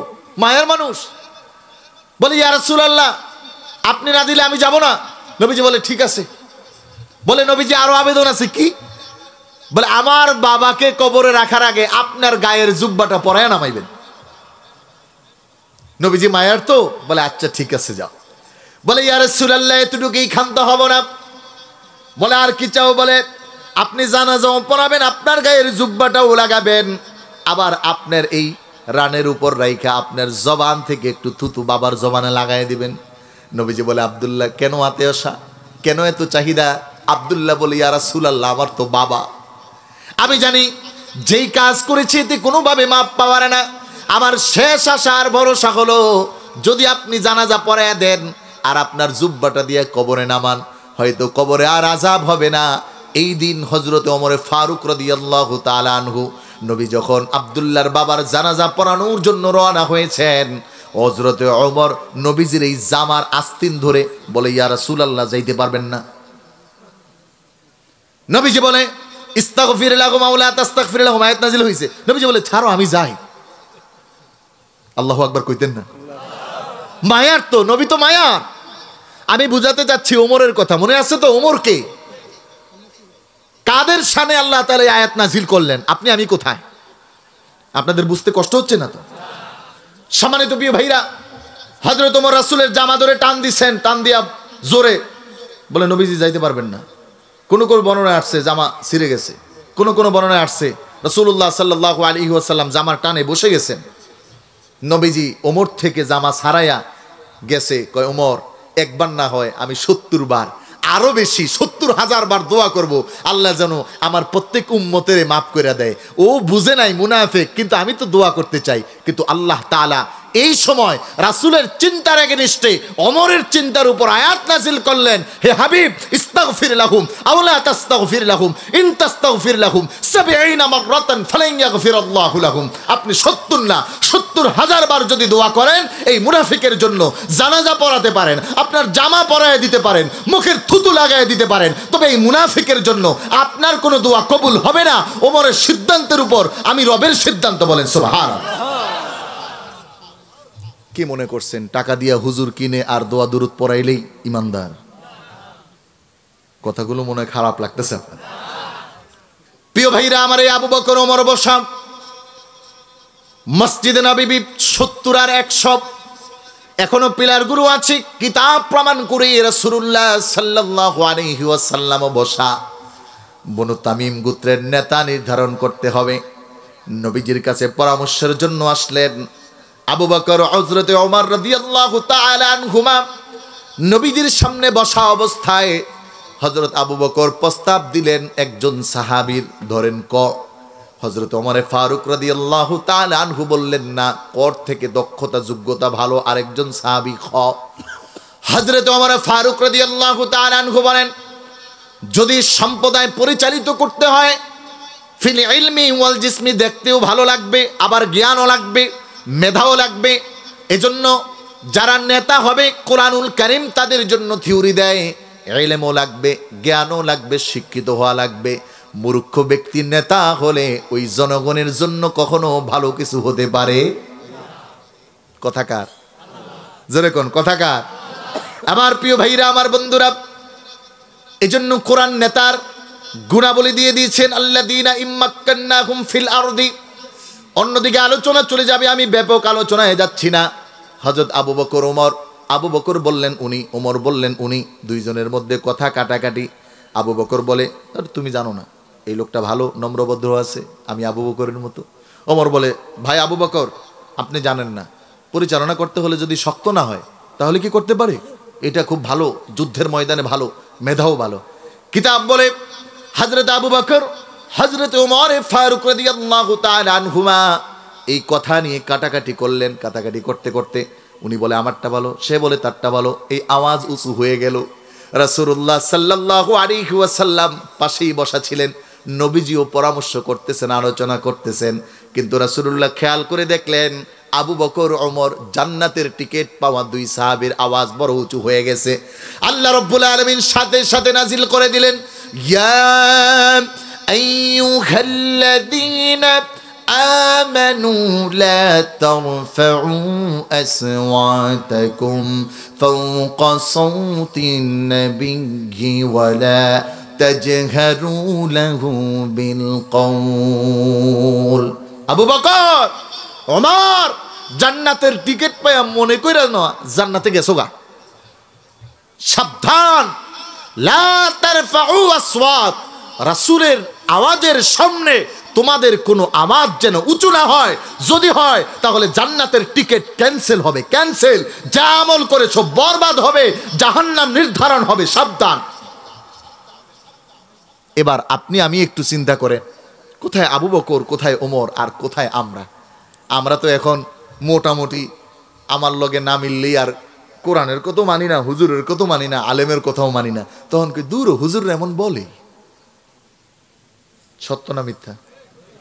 মায়ার মানুষ, বলে ইয়া রাসূলুল্লাহ আপনি না দিলে আমি যাব না। নবীজি বলে ঠিক আছে। বলে নবীজি আরো আবেদন আছে। কি? বলে আমার বাবাকে কবরে রাখার আগে আপনার গায়ের জুব্বাটা পরায় নামাইবেন। নবীজি মায়ার তো, বলে আচ্ছা ঠিক আছে যাও। বলে ইয়া রাসূলুল্লাহ এতটুকুই ক্ষান্ত হব না। বলে আর কি চাও? বলে আপনি জানাজাও পড়াবেন, আপনার গায়ের জুব্বাটাও লাগাবেন, আবার আপনার এই রানের উপর রাইখা আপনার জবান থেকে একটু থুতু বাবার জবানে লাগাই দিবেন। নবীজি বলে আব্দুল্লাহ কেন আতেশা, কেন এত চাহিদা? আব্দুল্লাহ বলে ইয়া রাসূলুল্লাহ আমার তো বাবা, আমি জানি যেই কাজ করেছি এতে কোনোভাবে মাপ পাওয়ার না। আমার শেষ আশার ভরসা হলো যদি আপনি জানাজা পড়ায়া দেন আর আপনার জুব্বাটা দিয়ে কবরে নামান, হয়তো কবরে আর আযাব হবে না। এই দিন হযরতে ওমরে ফারুক রাদিয়াল্লাহু তাআলা আনহু, নবী যখন আব্দুল্লাহর বাবার জানাজা পড়ানোর জন্য রওনা হয়েছেন, হযরতে ওমর নবীজির এই জামার আস্তিন ধরে বলে ইয়া রাসূলুল্লাহ যাইতে পারবেন না? নবীজি বলে ইস্তাগফির লাহুম আও লা তাস্তাগফির লাহুম, আয়াত নাযিল হইছে। নবীজি বলে ছাড়ো আমি যাই। আল্লাহু আকবার কইতেন না? মায়ার তো, নবী তো মায়ার। আমি বুঝাতে যাচ্ছি ওমরের কথা, মনে আছে তো? ওমরকে কাদের শানে আল্লাহ তাআলা আয়াত নাযিল করলেন, আপনি আমি কোথায়? আপনাদের বুঝতে কষ্ট হচ্ছে না তো? সম্মানিত প্রিয় ভাইরা, হযরত ওমর রাসূলের জামা ধরে টান দিছেন, টান দিয়া জোরে বলে নবীজি যাইতে পারবেন না। কোন কোন বর্ণনায় আসছে জামা ছিঁড়ে গেছে, কোন কোন বর্ণনায় আসছে রাসূলুল্লাহ সাল্লাল্লাহু আলাইহি ওয়াসাল্লাম জামার টানে বসে গেছেন। নবীজি ওমর থেকে জামা ছাড়াইয়া গেছে, কয় ওমর একবার না হয় আমি ৭০ বার, আরো বেশি ৭০,০০০ বার দোয়া করব আল্লাহ যেন আমার প্রত্যেক উম্মতের মাফ করে দেয়। ও বুঝে নাই মুনাফিক, কিন্তু আমি তো দোয়া করতে চাই। কিন্তু আল্লাহ তাআলা এই সময় রাসূলের চিন্তার এগেইনস্টে ওমরের চিন্তার উপর আয়াত নাযিল করলেন, হে হাবিব ইস্তাগফির লাহুম আও লা তাস্তাগফির লাহুম ইন তাস্তাগফির লাহুম ৭০ মাররাতান ফালান ইয়াগফিরাল্লাহু লাহুম। আপনি ৭০ না ৭০,০০০ বার যদি দোয়া করেন এই মুনাফিকের জন্য জানাজা পড়াতে পারেন, আপনার জামা পরায় দিতে পারেন, মুখের থুতু লাগায় দিতে পারেন, তবে এই মুনাফিকের জন্য আপনার কোনো দোয়া কবুল হবে না। ওমরের সিদ্ধান্তের উপর আমি রবের সিদ্ধান্ত, বলেন সুবহানাল্লাহ। কি মনে করছেন টাকা দিয়া হুজুর কিনে আর দোয়া দুরুদ পড়াইলেই ইমানদার? কথাগুলো মনে হয় খারাপ লাগতেছে আপনার। প্রিয় ভাইরা আমার, এই আবু বকর ওমর বসা মসজিদে নববী ৭০ আর ১০০ এখনো পিলার গুরু আছে, কিতাব প্রমাণ করে রাসূলুল্লাহ সাল্লাল্লাহু আলাইহি ওয়াসাল্লাম বসা। বনু তামিম গোত্রের নেতা নির্ধারণ করতে হবে। নবীজির কাছে পরামর্শের জন্য আসলেন আবু বকর হযরতে ওমর রাদিয়াল্লাহু তাআলা আনহুমা। নবীজির সামনে বসা অবস্থায় হযরত আবু বকর প্রস্তাব দিলেন একজন সাহাবীর, ধরেন ক। হযরত ওমর ফারুক রাদিয়াল্লাহু তাআলা আনহু বললেন না, কর থেকে দক্ষতা যোগ্যতা ভালো আরেকজন সাহাবী খ। হযরত ওমর ফারুক রাদিয়াল্লাহু তাআলা আনহু বলেন, যদি সম্প্রদায় পরিচালিত করতে হয় ফিল ইলমি ওয়াল জিসমি, দেখতেও ভালো লাগবে, আবার জ্ঞানও লাগবে, মেধাও লাগবে। এজন্য যারা নেতা হবে কোরআনুল কারীম তাদের জন্য থিওরি দেয়, ইলমও লাগবে, জ্ঞানও লাগবে, শিক্ষিত হওয়া লাগবে। মূর্খ ব্যক্তি নেতা হলে ওই জনগণের জন্য কখনো ভালো কিছু হতে পারে? কথাকার জোরে কোন কথাকার? আমার প্রিয় ভাইরা, আমার বন্ধুরা, এজন্য কোরআন নেতার গুণাবলী দিয়ে দিয়েছেন, আল্লাযীনা ইম্মাক্কান্নাহুম ফিল আরদি। অন্যদিকে আলোচনা চলে যাবে, আমি ব্যাপক আলোচনায় যাচ্ছি না। হযরত আবু বকর ওমর, আবু বকর বললেন উনি, ওমর বললেন উনি, দুইজনের মধ্যে কথা কাটাকাটি। আবু বকর বলে তুমি জানো না, এই লোকটা ভালো, নম্রভদ্র আছে, আমি আবু বকরের মতো। ওমর বলে, ভাই আবু বকর, আপনি জানেন না, পরিচালনা করতে হলে যদি শক্ত না হয় তাহলে কি করতে পারে? এটা খুব ভালো, যুদ্ধের ময়দানে ভালো, মেধাও ভালো। কিতাব বলে হযরত আবু বকর, হযরত ওমর ফারুক রাদিয়াল্লাহু তাআলা আনহুমা এই কথা নিয়ে কাটাকাটি করলেন। কাটাকাটি করতে করতে উনি বলে আমারটা ভালো, সে বলে তারটা ভালো, এই আওয়াজ উঁচু হয়ে গেল। রাসূলুল্লাহ সাল্লাল্লাহু আলাইহি ওয়াসাল্লাম পাশেই বসা ছিলেন, নবীজিও পরামর্শ করতেছেন, আলোচনা করতেছেন। কিন্তু রাসূলুল্লাহ খেয়াল করে দেখলেন আবু বকর ওমর জান্নাতের টিকিট পাওয়া দুই সাহাবীর আওয়াজ বড় উঁচু হয়ে গেছে। আল্লাহ রাব্বুল আলামিন সাথে সাথে নাজিল করে দিলেন, ইয়া আইয়ুহাল্লাযীনা আমানু লা তারফাউ আসওয়াতাকুম ফাওকা সাওতিন নাবিয়্যি ওয়া লা তাজহারু লাহু বিল কওল। আবু বকর, ওমর, জান্নাতের টিকিট পায়া মনে কইরা না জান্নাতে গেছো গা। সাবধান, লা তারফাউ আসওয়াত, রাসূলের আওয়াজের সামনে তোমাদের কোনো আওয়াজ যেন উঁচু না হয়। যদি হয় তাহলে জান্নাতের টিকিট ক্যান্সেল হবে, ক্যান্সেল। যা আমল করেছো বরবাদ হবে, জাহান্নাম নির্ধারণ হবে, সাবধান। এবার আপনি আমি একটু চিন্তা করেন, কোথায় আবু বকর, কোথায় ওমর, আর কোথায় আমরা? আমরা তো এখন মোটামুটি আমার লগে না মিললেই আর কোরআনের কথা মানি না, হুজুরের কথা মানি না, আলেমের কথাও মানি না। তখন কি দূর হুজুর এমন বলে? সত্য না মিথ্যা?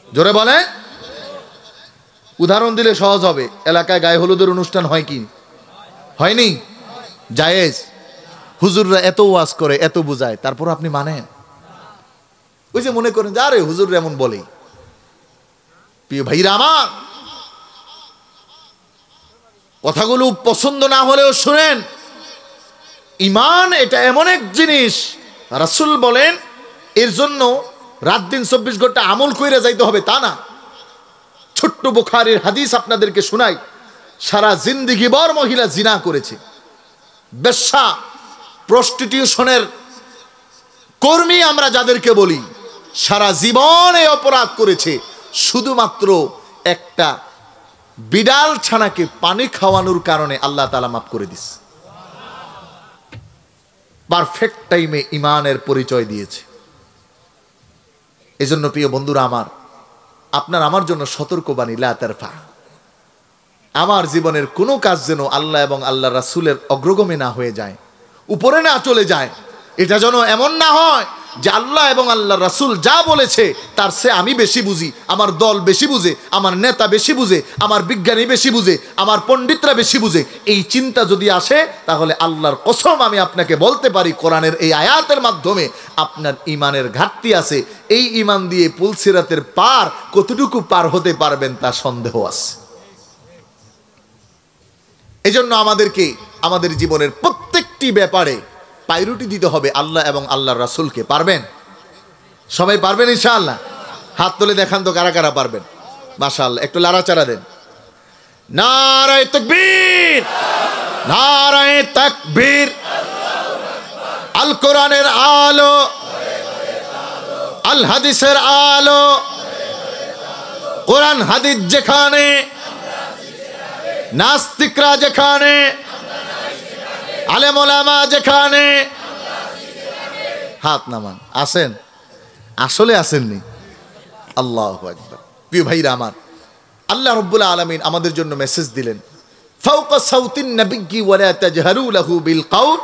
জোরে বলে। উদাহরণ দিলে সহজ হবে। এলাকায় গায়ে হলুদের অনুষ্ঠান হয় কি হয়নি? জায়েজ। হুজুররা এত ওয়াজ করে, এত বুঝায়, তারপর আপনি মানেন? ওই যে মনে করেন যে আরে হুজুর এমন বলে। প্রিয় ভাইরা আমার, কথাগুলো পছন্দ না হলেও শুনেন। ঈমান এটা এমন এক জিনিস, রাসূল বলেন এর জন্য রাত দিন 24 ঘন্টা আমল কইরা যাইতে হবে তা না। ছোট্ট বুখারীর হাদিস আপনাদেরকে শোনাই। সারা জিন্দেগি ভর মহিলা জিনা করেছে, বেশ্যা, প্রস্টিটিউশনের কর্মী আমরা যাদেরকে বলি, সারা জীবনে অপরাধ করেছে। শুধুমাত্র একটা বিড়াল ছানাকে পানি খাওয়ানোর কারণে আল্লাহ তাআলা মাফ করে দিছে। পারফেক্ট টাইমে ঈমানের পরিচয় দিয়েছে। এজন্য প্রিয় বন্ধুরা আমার, আপনার আমার জন্য সতর্কবাণী, লা তারফা। আমার জীবনের কোনো কাজ যেন আল্লাহ এবং আল্লাহ রাসূলের অগ্রগামী না হয়ে যায়, উপরে না চলে যায়। এটা যেন এমন না হয় যে আল্লাহ এবং আল্লাহ রাসূল যা বলেছে তার সে আমি বেশি বুঝি, আমার দল বেশি বুঝে, আমার নেতা বেশি বুঝে, আমার বিজ্ঞানী বেশি বুঝে, আমার পণ্ডিতরা বেশি বুঝে। এই চিন্তা যদি আসে তাহলে আল্লাহর কসম আমি আপনাকে বলতে পারি, কোরআনের এই আয়াতের মাধ্যমে আপনার ঈমানের ঘাটতি আছে। এই ঈমান দিয়ে পুলসিরাতের পার কতটুকু পার হতে পারবেন তা সন্দেহ আছে। এজন্য আমাদেরকে আমাদের জীবনের প্রত্যেকটি ব্যাপারে প্রায়োরিটি দিতে হবে আল্লাহ এবং আল্লাহর রাসূলকে। পারবেন? সবাই পারবেন ইনশাআল্লাহ? হাত তুলে দেখান তো কারা কারা পারবেন। মাশাআল্লাহ, একটু লাড়াচাড়া দেন। নারায়ে তাকবীর, নারায়ে তাকবীর। আল কোরআনের আলো, আল হাদিসের আলো, কোরআন হাদিস যেখানে, নাস্তিকরা যেখানে, আলেম ওলামা যেখানে। হাত নামান। আসেন? আসলে আসেননি? আল্লাহু আকবার। প্রিয় ভাইরা আমার, আল্লাহ রাব্বুল আলামিন আমাদের জন্য মেসেজ দিলেন, ফাওকা সাউতিন নাবিয়্যি ওয়া লা তাজহারু লাহু বিল কাউল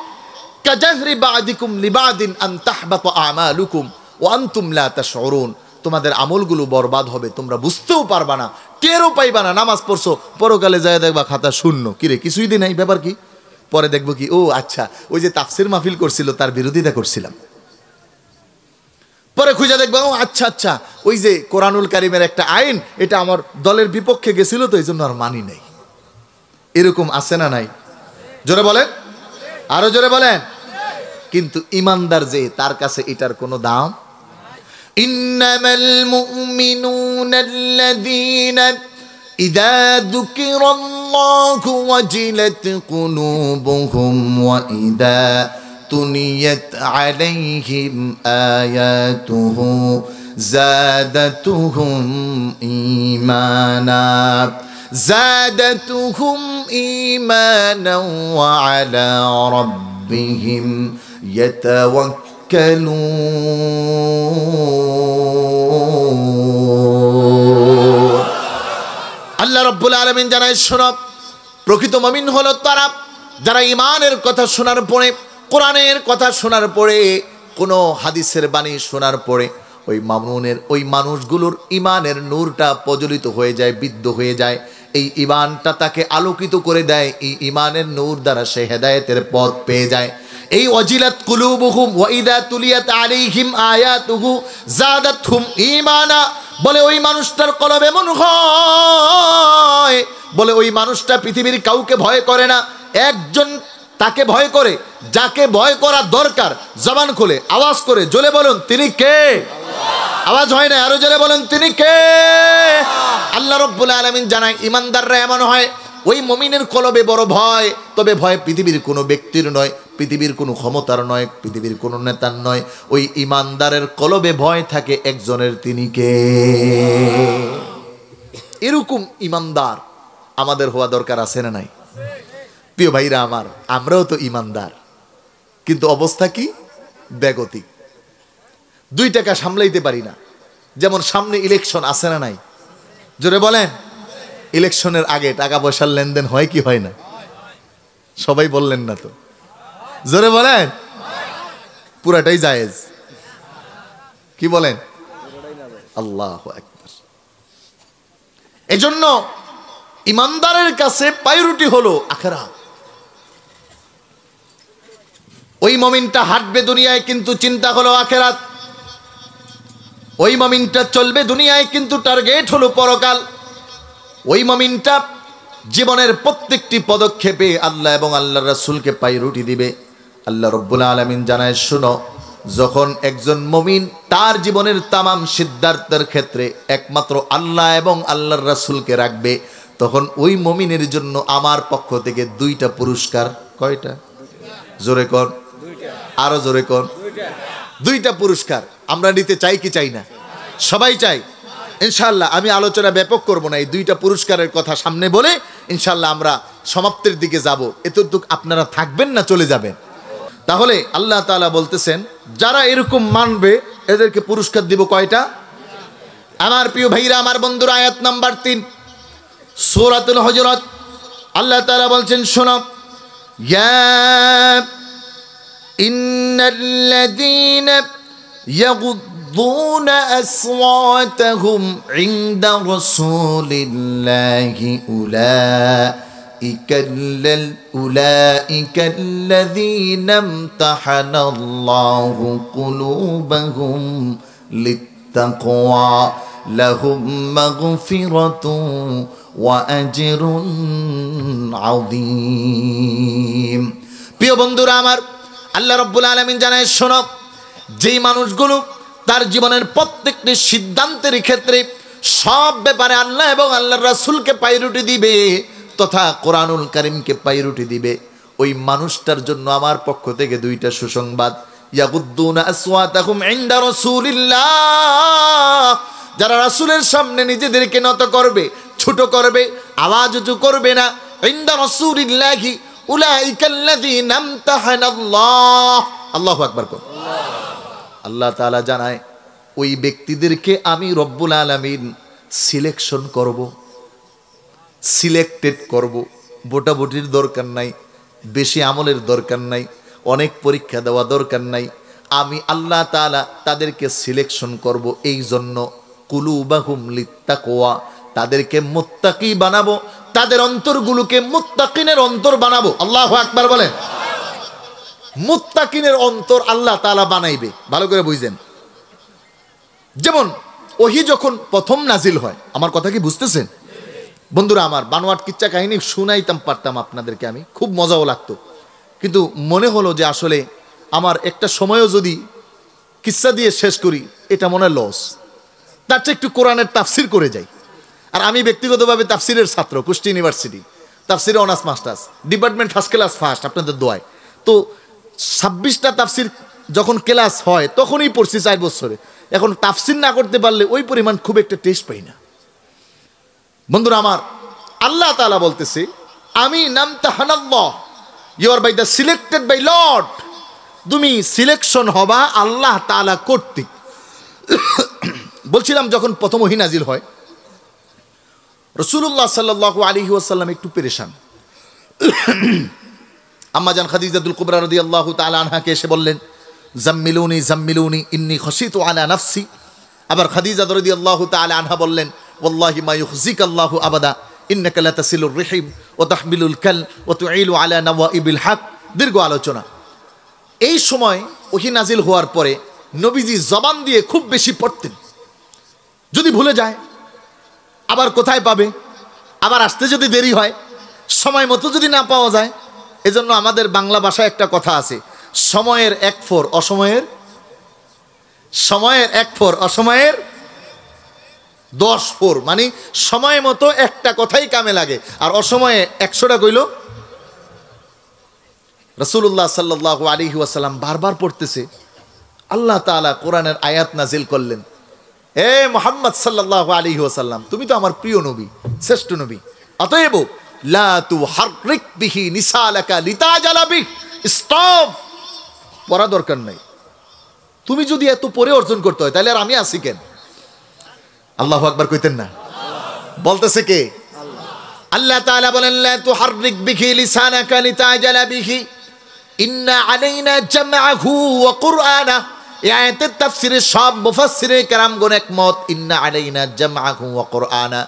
কাজাহরি বা'দিকুম লিবা'দিন আন তাহবাতা আমালুকুম ওয়া আনতুম লা তাশউরুন। তোমাদের আমলগুলো বরবাদ হবে, তোমরা বুঝতেও পারবা না, টেরও পাইবা না। নামাজ পড়ছো, পরকালে যায় দেখবা খাতা শূন্য। কিরে কিছুই দিই নাই, ব্যাপার কি? পরে দেখবো কি, ও আচ্ছা, ওই যে তাফসির মাহফিল করছিল তার বিরোধিতা করছিলাম। পরে খুঁজে দেখবো, ও আচ্ছা আচ্ছা, ওই যে কোরআনুল কারীমের একটা আইন, এটা আমার দলের বিপক্ষে গেছিল তো এই জন্য আর মানি নাই। এরকম আছে না নাই? জোরে বলেন, আরো জোরে বলেন। কিন্তু ইমানদার যে, তার কাছে এটার কোনো দাম। ইন্নামাল মুমিনুনাল্লাযীনা ইযা যুকিরাল্লাহু ওয়াজিলাত কুলুবুহুম ওয়া ইযা তুলিয়াত আলাইহিম আয়াতুহু زادتهم إيمانا زادتهم إيمانا وعلى ربهم يتوكلون আল্লাহ রাব্বুল আলামিন জানায় শোনো প্রকৃত মুমিন হলো তারা যারা ঈমানের কথা শোনার পরে কোরআনের কথা শোনার পরে কোনো হাদিসের বাণী শোনার পরে ওই মানুষগুলোর ঈমানের নূরটা প্রজ্বলিত হয়ে যায় বিদ্ধ হয়ে যায় এই ঈমানটা তাকে আলোকিত করে দেয় এই ঈমানের নূর দ্বারা সে হেদায়েতের পথ পেয়ে যায় এই ওয়াজিলাত কুলুবুহুম ওয়া ইযা তুলিয়াত আলাইহিম আয়াতুহু যাদাতহুম ঈমানা বলে ওই মানুষটার কলবে এমন হয় বলে ওই মানুষটা পৃথিবীর কাউকে ভয় করে না একজন তাকে ভয় করে যাকে ভয় করা দরকার জবান খুলে আওয়াজ করে জোরে বলুন তিনি কে আওয়াজ হয় না আরো জোরে বলুন তিনি কে আল্লাহ রাব্বুল আলামিন জানায় ঈমানদাররা এমন হয় ওই মুমিনের কলবে বড় ভয় তবে ভয় পৃথিবীর কোনো ব্যক্তির নয় পৃথিবীর কোনো ক্ষমতার নয় পৃথিবীর কোনো নেতার নয় ওই ঈমানদারের কলবে ভয় থাকে একজনের তিনি কে এরকম ঈমানদার আমাদের হওয়া দরকার আছে না নাই প্রিয় ভাইরা আমার আমরাও তো ঈমানদার কিন্তু অবস্থা কি বেগতিক 2 টাকা সামলাইতে পারি না যেমন সামনে ইলেকশন আছে না নাই জোরে বলেন ইলেকশনের আগে টাকা পয়সার লেনদেন হয় কি হয় না সবাই বললেন না তো জোরে বলেন পুরাটাই জায়েজ কি বলেন আল্লাহু আকবার এজন্য ঈমানদারের কাছে প্রায়োরিটি হলো আখিরাত ওই মুমিনটা হাঁটবে দুনিয়ায় কিন্তু চিন্তা হলো আখিরাত ওই মুমিনটা চলবে দুনিয়ায় কিন্তু টার্গেট হলো পরকাল ওই মুমিনটা জীবনের প্রত্যেকটি পদক্ষেপে আল্লাহ এবং আল্লাহর রাসূলকে প্রায়োরিটি দিবে আল্লাহ রাব্বুল আলামিন জানায় শুনো যখন একজন মুমিন তার জীবনের তামাম সিদ্ধান্তের ক্ষেত্রে একমাত্র আল্লাহ এবং আল্লাহর রাসূলকে রাখবে তখন ওই মুমিনের জন্য আমার পক্ষ থেকে 2টা পুরস্কার কয়টা জোরে কর আরো জোরে কর 2টা পুরস্কার আমরা নিতে চাই কি চাই না সবাই চাই ইনশাআল্লাহ আমি আলোচনা ব্যাপক করব না এই 2টা পুরস্কারের কথা সামনে বলে ইনশাআল্লাহ আমরা সমাপ্তির দিকে যাব এতটুকু আপনারা থাকবেন না চলে যাবেন তাহলে আল্লাহ তাআলা বলতেছেন যারা এরকম মানবে এদেরকে পুরস্কার দিব কয়টা আমার প্রিয় ভাইরা আমার বন্ধুরা আয়াত নাম্বার 3 সূরাতুল হুজুরাত আল্লাহ তাআলা বলছেন শোনো ইয়া ইন্নাল্লাযীনা يغضون أصواتهم عند رسول الله أولئك الذين امتحن الله قلوبهم للتقوى لهم مغفرة وأجر عظيم প্রিয় বন্ধুরা আমার আল্লাহ রাব্বুল আলামিন জানায় শোনো যেই মানুষগুলো তার জীবনের প্রত্যেকটি সিদ্ধান্তের ক্ষেত্রে সব ব্যাপারে আল্লাহ এবং আল্লাহর রাসূলকে প্রায়োরিটি দিবে তথা কোরআনুল কারীমকে প্রায়োরিটি দিবে ওই মানুষটার জন্য আমার পক্ষ থেকে 2টা সুসংবাদ ইয়াগুদ্দুনা আসওয়াতাহুম ইনদা রাসূলিল্লাহ যারা রাসূলের সামনে নিজেদেরকে নত করবে ছোট করবে আওয়াজ উঁচু করবে না ইনদা রাসূলিল্লাহি উলাইকাল্লাযীনা ইমতাহানাল্লাহ আল্লাহু আকবার কর আল্লাহ তাআলা জানায় ওই ব্যক্তিদেরকে আমি রব্বুল আলামিন সিলেকশন করব সিলেক্টেড করব ভোটাভুটির দরকার নাই বেশি আমলের দরকার নাই অনেক পরীক্ষা দেওয়া দরকার নাই আমি আল্লাহ তাআলা তাদেরকে সিলেকশন করব এই জন্য কুলুবাহুম লিত্তাকওয়া তাদেরকে মুত্তাকি বানাবো তাদের অন্তরগুলোকে মুত্তাকিনের অন্তর বানাবো আল্লাহু আকবার বলেন মুত্তাকিনের অন্তর আল্লাহ তাআলা বানাইবে ভালো করে বুঝেন যেমন ওহী যখন প্রথম নাজিল হয় আমার কথা কি বুঝতেছেন বন্ধুরা আমার বানোয়াট কিচ্ছা কাহিনী শুনাইতাম পারতাম আপনাদেরকে আমি খুব মজাও লাগতো কিন্তু মনে হলো যে আসলে আমার একটা সময়ও যদি কিচ্ছা দিয়ে শেষ করি এটা মনে হয় লস তার চেয়ে একটু কোরআনের তাফসির করে যাই আর আমি ব্যক্তিগতভাবে তাফসিরের ছাত্র কুষ্টি ইউনিভার্সিটি তাফসিরে honours masters department first class first আপনাদের দোয়ায় তো 26টা তাফসির যখন ক্লাস হয় তখনই পড়ছি 4 বছরে এখন তাফসির না করতে পারলে ওই পরিমাণ খুব একটা টেস্ট পাই না। বন্ধুরা আমার, আল্লাহ তাআলা বলতেছে আমি নামতাহানাল্লাহ, you are by the selected by Lord. তুমি সিলেকশন হবা আল্লাহ তাআলা কর্তৃক। বলছিলাম যখন প্রথম ওহী নাজিল হয়, রাসূলুল্লাহ সাল্লাল্লাহু আলাইহি ওয়াসাল্লাম একটু পেরেশান। আম্মাজান খাদিজাতুল কুবরা রাদিয়াল্লাহু তাআলা আনহাকে এসে বললেন, জাম্মিলুনি জাম্মিলুনি ইন্নী খাশিতু আলা নাফসি। আবার খাদিজা রাদিয়াল্লাহু তাআলা আনহা বললেন, ওয়াল্লাহি মা ইউখজিকাল্লাহু আবাদা ইন্নাকা লাতাসিলুর রহিম ওয়া তাহমিলুল কাল ওয়া তুঈলু আলা নওয়াইবিল হক। দীর্ঘ আলোচনা। এই সময় ওহী নাজিল হওয়ার পরে নবীজি জবান দিয়ে খুব বেশি পড়তেন। যদি ভুলে যায় আবার কোথায় পাবে, আবার আসতে যদি দেরি হয়, সময় মতো যদি না পাওয়া যায়। এজন্য আমাদের বাংলা ভাষায় একটা কথা আছে, সময়ের এক ফোর অসময়ের, সময়ের এক ফোর অসময়ের 10 ফোর। মানে সময় মতো একটা কথাই কামে লাগে, আর অসময়ে 100টা কইল। রাসূলুল্লাহ সাল্লাল্লাহু আলাইহি ওয়াসাল্লাম বারবার পড়তেছে, আল্লাহ তাআলা কোরআনের আয়াত নাজিল করলেন, হে মুহাম্মদ সাল্লাল্লাহু আলাইহি ওয়াসাল্লাম, তুমি তো আমার প্রিয় নবী, শ্রেষ্ঠ নবী, অতএব লা তুহাররিক বিহি নিসালাকা লিতাজালা বিহি। স্টপ, পড়া দরকার নাই। তুমি যদি এত পরে অর্জন করতে হয় তাহলে আর আমি আসি কেন? আল্লাহু আকবার কইতেন না? বলতেছে কে? আল্লাহ তাআলা বলেন, লা তুহাররিক বিহি লিসানাকা লিতাজালা বিহি ইন্না আলাইনা জামআহু ওয়া কুরআনা। এই আয়াতের তাফসীরে সব মুফাসসিরে কেরামগণ একমত, ইন্না আলাইনা জামআহু ওয়া কুরআনা।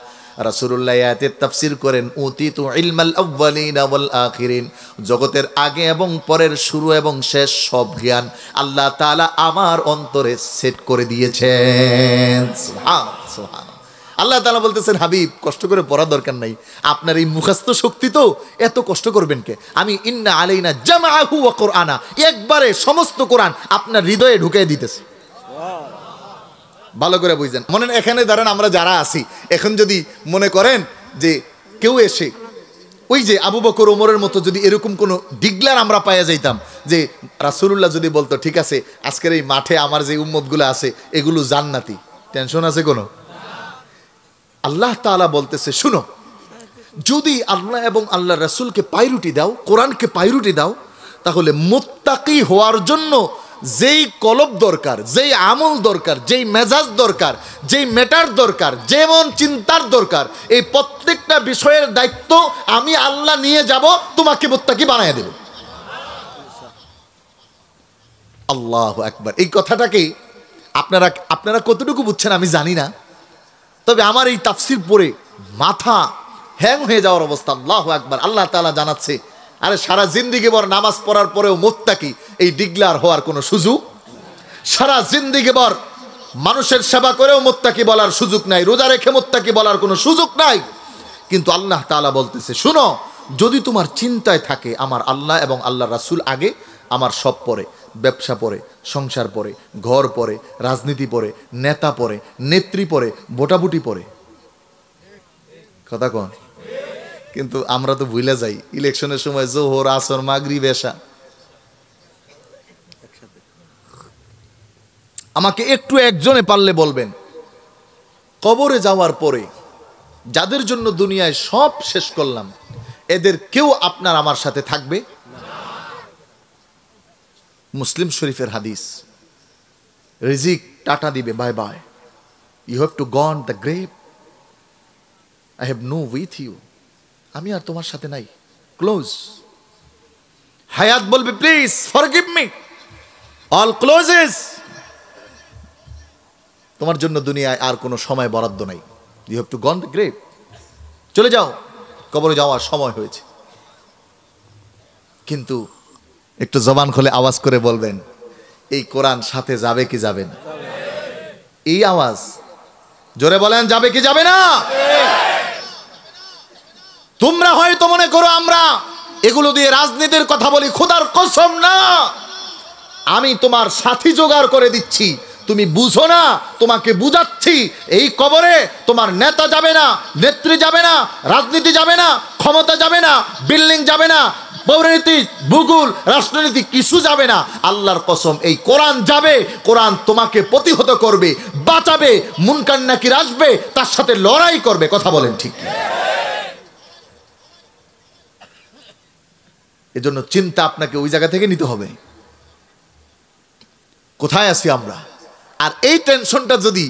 রাসূলুল্লাহ আয়াতের তাফসীর করেন, উতিতু ইলমাল আউয়ালিনা ওয়াল আখিরিন। জগতের আগে এবং পরের শুরু এবং শেষ সব জ্ঞান আল্লাহ তাআলা আমার অন্তরে সেট করে দিয়েছেন। সুবহানাল্লাহ, সুবহানাল্লাহ। আল্লাহ তাআলা বলতেছেন, হাবিব কষ্ট করে পড়া দরকার নাই, আপনার এই মুখস্থ শক্তি তো, এত কষ্ট করবেন কে? আমি ইন্না আলাইনা জামআহু ওয়া কুরআনা, একবারে সমস্ত কোরআন আপনার হৃদয়ে ঢুকিয়ে দিতেছি। ভালো করে বুঝছেন? মনে এখানে ধরেন আমরা যারা আছি, এখন যদি মনে করেন যে কেউ এসে ওই যে আবু বকর ওমরের মতো যদি এরকম কোনো ডিগলার আমরা পাইয়া যাইতাম, যে রাসূলুল্লাহ যদি বলতো, ঠিক আছে আজকের এই মাঠে আমার যে উম্মতগুলো আছে এগুলো জান্নাতি, টেনশন আছে কোনো? আল্লাহ তাআলা বলতেছে, শুনো, যদি আল্লাহ এবং আল্লাহ রাসূলকে প্রায়োরিটি দাও, কোরআনকে প্রায়োরিটি দাও, তাহলে মুত্তাকি হওয়ার জন্য যেই কলব দরকার, যেই আমল দরকার, যেই মেজাজ দরকার, যেই মেটার দরকার, যেমন চিন্তার দরকার, এই প্রত্যেকটা বিষয়ের দায়িত্ব আমি আল্লাহ নিয়ে যাব, তোমাকে মুত্তাকি বানায় দেব। আল্লাহু আকবার। এই কথাটাকে আপনারা কতটুকু বুঝছেন আমি জানি না, তবে আমার এই তাফসীর পড়ে মাথা হ্যাং হয়ে যাওয়ার অবস্থা। আল্লাহু আকবার। আল্লাহ তাআলা জানাচ্ছে, আরে সারা জিন্দেগি ভর নামাজ পড়ার পরেও মুত্তাকি এই ডিগলার হওয়ার কোনো সুযোগ, সারা জিন্দেগি ভর মানুষের সেবা করেও মুত্তাকি বলার সুযোগ নাই, রোজা রেখে মুত্তাকি বলার কোনো সুযোগ নাই। কিন্তু আল্লাহ তাআলা বলতেছে, শুনো, যদি তোমার চিন্তায় থাকে আমার আল্লাহ এবং আল্লাহ রাসূল আগে, আমার সব পরে, ব্যবসা পরে, সংসার পরে, ঘর পরে, রাজনীতি পরে, নেতা পরে, নেত্রী পরে, ভোটাভুটি পরে। কথা কন? কিন্তু আমরা তো ভুলে যাই, ইলেকশনের সময় জোহর, আসর, মাগরিব, এশা। আমাকে একটু একজনে পারলে বলবেন, কবরে যাওয়ার পরে যাদের জন্য দুনিয়ায় সব শেষ করলাম, এদের কেউ আপনার আমার সাথে থাকবে? মুসলিম শরীফের হাদিস, রিজিক টাটা দিবে, bye bye, you have to gone the grave, I have no with you, আমি আর তোমার সাথে নাই, ক্লোজ। হায়াত বলবে, please forgive me, all closes, তোমার জন্য দুনিয়ায় আর কোনো সময় বরাদ্দ নাই, you have to gone the grave, চলে যাও, কবরে যাওয়ার সময় হয়েছে। কিন্তু একটু জবান খুলে আওয়াজ করে বলবেন, এই কোরআন সাথে যাবে কি যাবে না? এই আওয়াজ জোরে বলেন, যাবে কি যাবে না? তোমরা হয়তো মনে করো আমরা এগুলো দিয়ে রাজনীতির কথা বলি, খোদার কসম না, আমি তোমার সাথী জোগাড় করে দিচ্ছি, তুমি বুঝো না, তোমাকে বুঝাচ্ছি। এই কবরে তোমার নেতা যাবে না, নেত্রী যাবে না, রাজনীতি যাবে না, ক্ষমতা যাবে না, বিল্ডিং যাবে না, পৌরনীতি, ভূগোল, রাষ্ট্রনীতি কিছু যাবে না। আল্লাহর কসম, এই কোরআন যাবে, কোরআন তোমাকে প্রতিহত করবে, বাঁচাবে, মুনকার নাকির আসবে, তার সাথে লড়াই করবে। কথা বলেন ঠিক? এজন্য চিন্তা আপনাকে ওই জায়গা থেকে নিতে হবে, কোথায় আছি আমরা। আর এই টেনশনটা যদি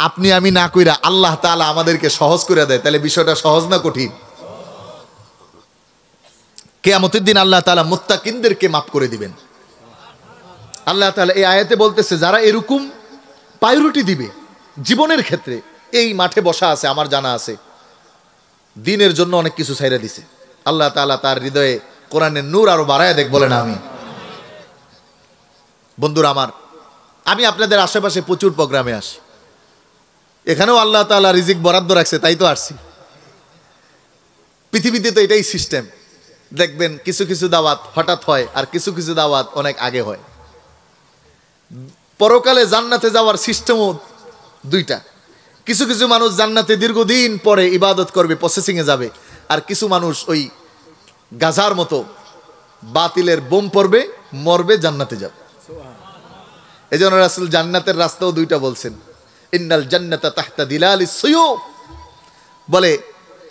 আপনি আমি না কইরা আল্লাহ তাআলা আমাদেরকে সহজ করে দেয়, তাহলে বিষয়টা সহজ না কঠিন? কিয়ামতের দিন আল্লাহ তাআলা মুত্তাকিনদেরকে মাফ করে দিবেন। আল্লাহ তাআলা এই আয়াতে বলতেছে, যারা এরকম প্রায়োরিটি দিবে জীবনের ক্ষেত্রে, এই মাঠে বসা আছে, আমার জানা আছে দিনের জন্য অনেক কিছু ছাইরা দিছে, আল্লাহ তাআলা তার হৃদয়ে কোরআনের নূর আরো বাড়ায় দেখ, বলেন আমি। বন্ধুরা আমার, আমি আপনাদের আশেপাশে প্রচুর প্রোগ্রামে আসি, এখানেও আল্লাহ তাআলা রিজিক বরাদ্দ রাখছে, তাই তো আসছি। পৃথিবীতে তো এটাই সিস্টেম, দেখবেন কিছু কিছু দাওয়াত হঠাৎ হয়, আর কিছু কিছু দাওয়াত অনেক আগে হয়। পরকালে জান্নাতে যাওয়ার সিস্টেমও দুইটা। কিছু কিছু মানুষ জান্নাতে দীর্ঘদিন পরে ইবাদত করবে, প্রসেসিংয়ে যাবে, আর কিছু মানুষ ওই গাজার মতো বাতিলের বোম পড়বে, মরবে, জান্নাতে যাবে। এই জন্য রাসূল জান্নাতের রাস্তাও দুইটা বলছেন, ইন্নাল জান্নাতা তাহতা দিলালিস সুয়ুফ। বলে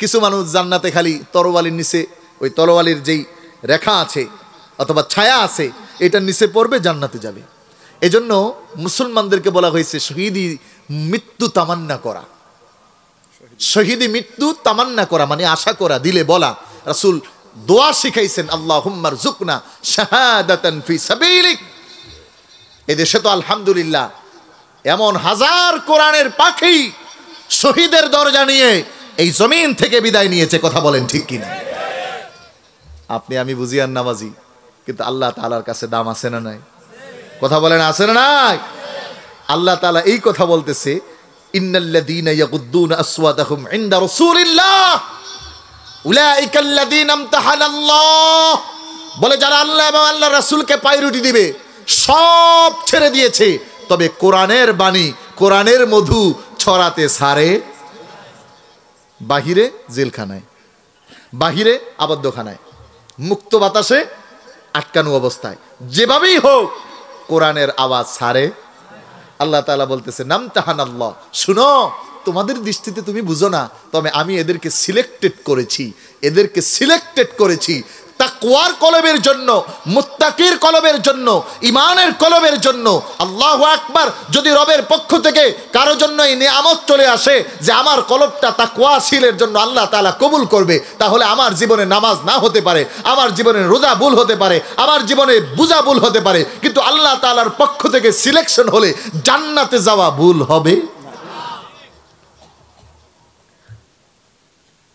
কিছু মানুষ জান্নাতে খালি তরবারির নিচে, ওই তরবারির যেই রেখা আছে অথবা ছায়া আছে, এটার নিচে পড়বে, জান্নাতে যাবে। এজন্য মুসলমানদেরকে বলা হয়েছে শহীদি মৃত্যু তামান্না করা। শহীদি মৃত্যু তামান্না করা মানে আশা করা, দিলে বলা। রাসূল দোয়া শিখাইছেন, আল্লাহুম্মা রযুকনা শাহাদাতান ফি সাবিলিক। এদেশে তো আলহামদুলিল্লাহ এমন হাজার কোরআনের পাখি শহীদের দরজা নিয়ে এই জমিন থেকে বিদায় নিয়েছে। কথা বলেন ঠিক কিনা? আপনি আমি বুঝি আর নামাজি, কিন্তু আল্লাহ তাআলার কাছে দাম আছে না নাই? কথা বলেন, আছে না নাই? আল্লাহ তাআলা এই কথা বলতেছে, ইন্নাল্লাযীনা ইয়াগুদ্দুনা আসওয়াতাহুম ইনদা রাসূলিল্লাহ উলাইকাল্লাযীনা ইমতাহানাল্লাহ। বলে যারা আল্লাহ এবং আল্লাহর রাসূলকে প্রায়োরিটি দিবে, সব ছেড়ে দিয়েছে, তবে কোরআনের বাণী, কোরআনের মধু ছড়াতে ছাড়ে। বাহিরে জেলখানায়, বাহিরে আবদ্ধখানায়, মুক্ত বাতাসে আটকানো অবস্থায়, যেভাবেই হোক কোরআনের আওয়াজ ছাড়ে। আল্লাহ তাআলা বলতেছে, নামতাহানাল্লাহ, শুনো, তোমাদের দৃষ্টিতে তুমি বুঝো না, তবে আমি এদেরকে সিলেক্টেড করেছি, এদেরকে সিলেক্টেড করেছি তাকওয়ার কলবের জন্য, মুত্তাকির কলবের জন্য, ঈমানের কলবের জন্য। আল্লাহু আকবার। যদি রবের পক্ষ থেকে কারো জন্য এই নিয়ামত চলে আসে যে আমার কলবটা তাকওয়াশীলের জন্য আল্লাহ তাআলা কবুল করবে, তাহলে আমার জীবনে নামাজ না হতে পারে, আমার জীবনে রোজা ভুল হতে পারে, আমার জীবনে বুঝা ভুল হতে পারে, কিন্তু আল্লাহ তাআলার পক্ষ থেকে সিলেকশন হলে জান্নাতে যাওয়া ভুল হবে।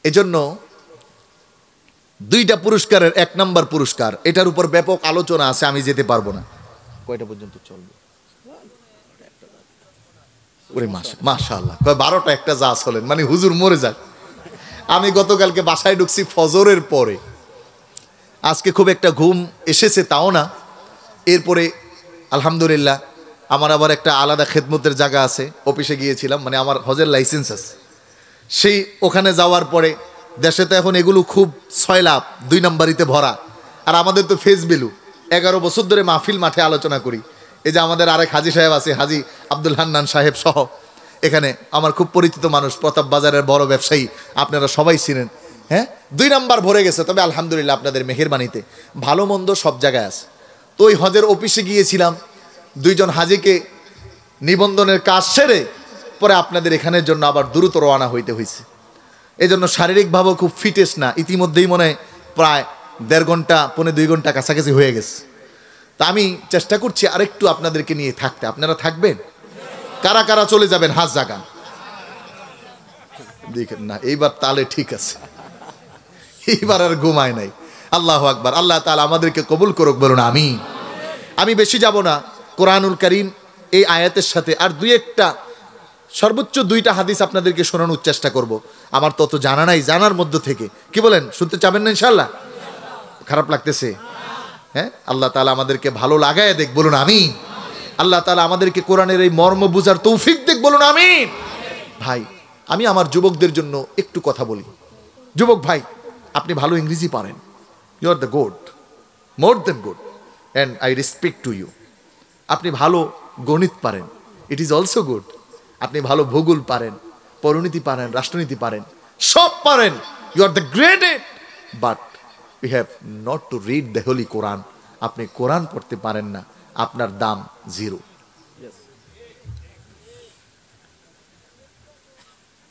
এজন্য দুইটা পুরস্কারের এক নাম্বার পুরস্কার, এটার উপর ব্যাপক আলোচনা আছে, আমি যেতে পারবো না। কয়টা পর্যন্ত চলবে? ওরে মাশাআল্লাহ, কয় 12টা একটা যা চলেন, মানে হুজুর মরে যাক। আমি গতকালকে বাসায় ঢুকছি ফজরের পরে, আজকে খুব একটা ঘুম এসেছে তাও না। এরপরে আলহামদুলিল্লাহ আমার আবার একটা আলাদা খেদমতের জায়গা আছে, অফিসে গিয়েছিলাম, মানে আমার হজের লাইসেন্স আছে। সেই ওখানে যাওয়ার পরে, দেশে তো এখন এগুলো খুব 6 লাভ 2 নাম্বারিতে ভরা, আর আমাদের তো ফেস ভ্যালু। 11 বছর ধরে মাহফিল মাঠে আলোচনা করি। এই যে আমাদের আরেক হাজি সাহেব আছে, হাজি আব্দুল হান্নান সাহেব সহ, এখানে আমার খুব পরিচিত মানুষ, প্রতাপ বাজারের বড় ব্যবসায়ী, আপনারা সবাই চিনেন। হ্যাঁ, 2 নাম্বার ভরে গেছে, তবে আলহামদুলিল্লাহ আপনাদের মেহেরবানিতে ভালো মন্দ সব জায়গায় আছে। তো ওই হজের অফিসে গিয়েছিলাম, 2 জন হাজিকে নিবন্ধনের কাজ সেরে পরে আপনাদের এখানের জন্য আবার দ্রুত রওনা হইতে হয়েছে। এই জন্য শারীরিকভাবেও খুব ফিটেস না, ইতিমধ্যেই মনে হয় প্রায় 1.5 ঘন্টা 1.25 ঘন্টা কাছাকাছি হয়ে গেছে। তা আমি চেষ্টা করছি আরেকটু আপনাদেরকে নিয়ে থাকতে। আপনারা থাকবেন? কারা কারা চলে যাবেন হাত জাগান। দেখেন না, এইবার তালে ঠিক আছে, এইবার আর ঘুমায় নাই। আল্লাহু আকবার। আল্লাহ তাআলা আমাদেরকে কবুল করুক, বলুন আমিন। আমি বেশি যাব না, কোরআনুল কারীম এই আয়াতের সাথে আর 2-1টা, সর্বোচ্চ 2টা হাদিস আপনাদেরকে শোনানোর চেষ্টা করব। আমার তত জানা নাই, জানার মধ্য থেকে। কি বলেন, শুনতে চাবেন না ইনশাআল্লাহ? খারাপ লাগতেছে? হ্যাঁ, আল্লাহ তাআলা আমাদেরকে ভালো লাগায় দেখ, বলুন আমিন। আল্লাহ তাআলা আমাদেরকে কোরআনের এই মর্ম বুঝার তৌফিক দেখ, বলুন আমিন। ভাই, আমি আমার যুবকদের জন্য একটু কথা বলি। যুবক ভাই, আপনি ভালো ইংরেজি পারেন, you are the good, more than good, and I respect to you. আপনি ভালো গণিত পারেন, ইট ইজ অলসো গুড। আপনি ভালো ভূগোল পারেন, পরিণীতি পারেন, রাষ্ট্রনীতি পারেন, সব পারেন, you are the greatest, but we have not to read the holy কোরআন। আপনি কোরআন পড়তে পারেন না, আপনার দাম জিরো।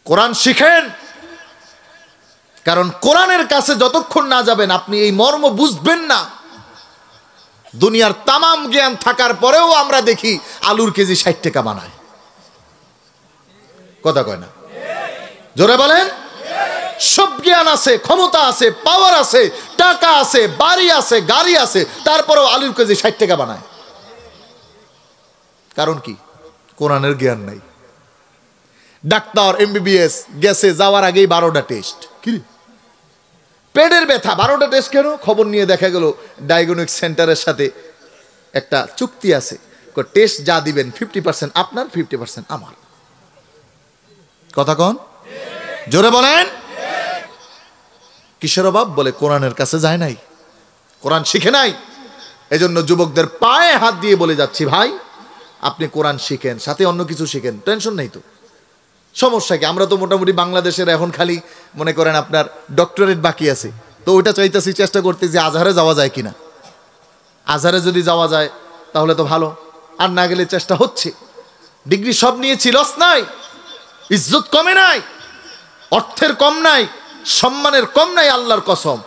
কোরআন শিখেন, কারণ কোরআনের কাছে যতক্ষণ না যাবেন আপনি এই মর্ম বুঝবেন না। দুনিয়ার তামাম জ্ঞান থাকার পরেও আমরা দেখি আলুর কেজি 60 টাকা বানায়। কথা কয় না, জোরে বলেন। সব জ্ঞান আছে, ক্ষমতা আছে, পাওয়ার আছে, টাকা আছে, বাড়ি আছে, গাড়ি আছে, তারপরেও আলুর কেজি 60 টাকা বানায়। কারণ কি? কোরআনের জ্ঞান নাই। ডাক্তার MBBS গেছে, যাওয়ার আগেই 12টা টেস্ট। কি পেটের ব্যথা, 12টা টেস্ট কেন? খবর নিয়ে দেখা গেল ডায়াগনস্টিক সেন্টারের সাথে একটা চুক্তি আছে, টেস্ট যা দিবেন 50% আপনার, 50% আমার। কথা কন, জোরে বলেন। কিসের অভাব? বলে কোরআনের কাছে যায় নাই, কোরআন শিখে নাই। এজন্য যুবকদের পায়ে হাত দিয়ে বলে যাচ্ছি, ভাই আপনি কোরআন শিখেন, সাথে অন্য কিছু শিখেন, টেনশন নেই তো। সমস্যা কি? আমরা তো মোটামুটি বাংলাদেশের এখন খালি মনে করেন আপনার ডক্টরেট বাকি আছে, তো ওইটা চাইতেছি, চেষ্টা করতেছি আজহারে যাওয়া যায় কিনা। আজহারে যদি যাওয়া যায় তাহলে তো ভালো, আর না গেলে চেষ্টা হচ্ছে। ডিগ্রি সব নিয়েছি, লস নাই, ইজ্জত কমে নাই, অর্থের কম নাই, সম্মানের কম নাই, আল্লাহর কসম।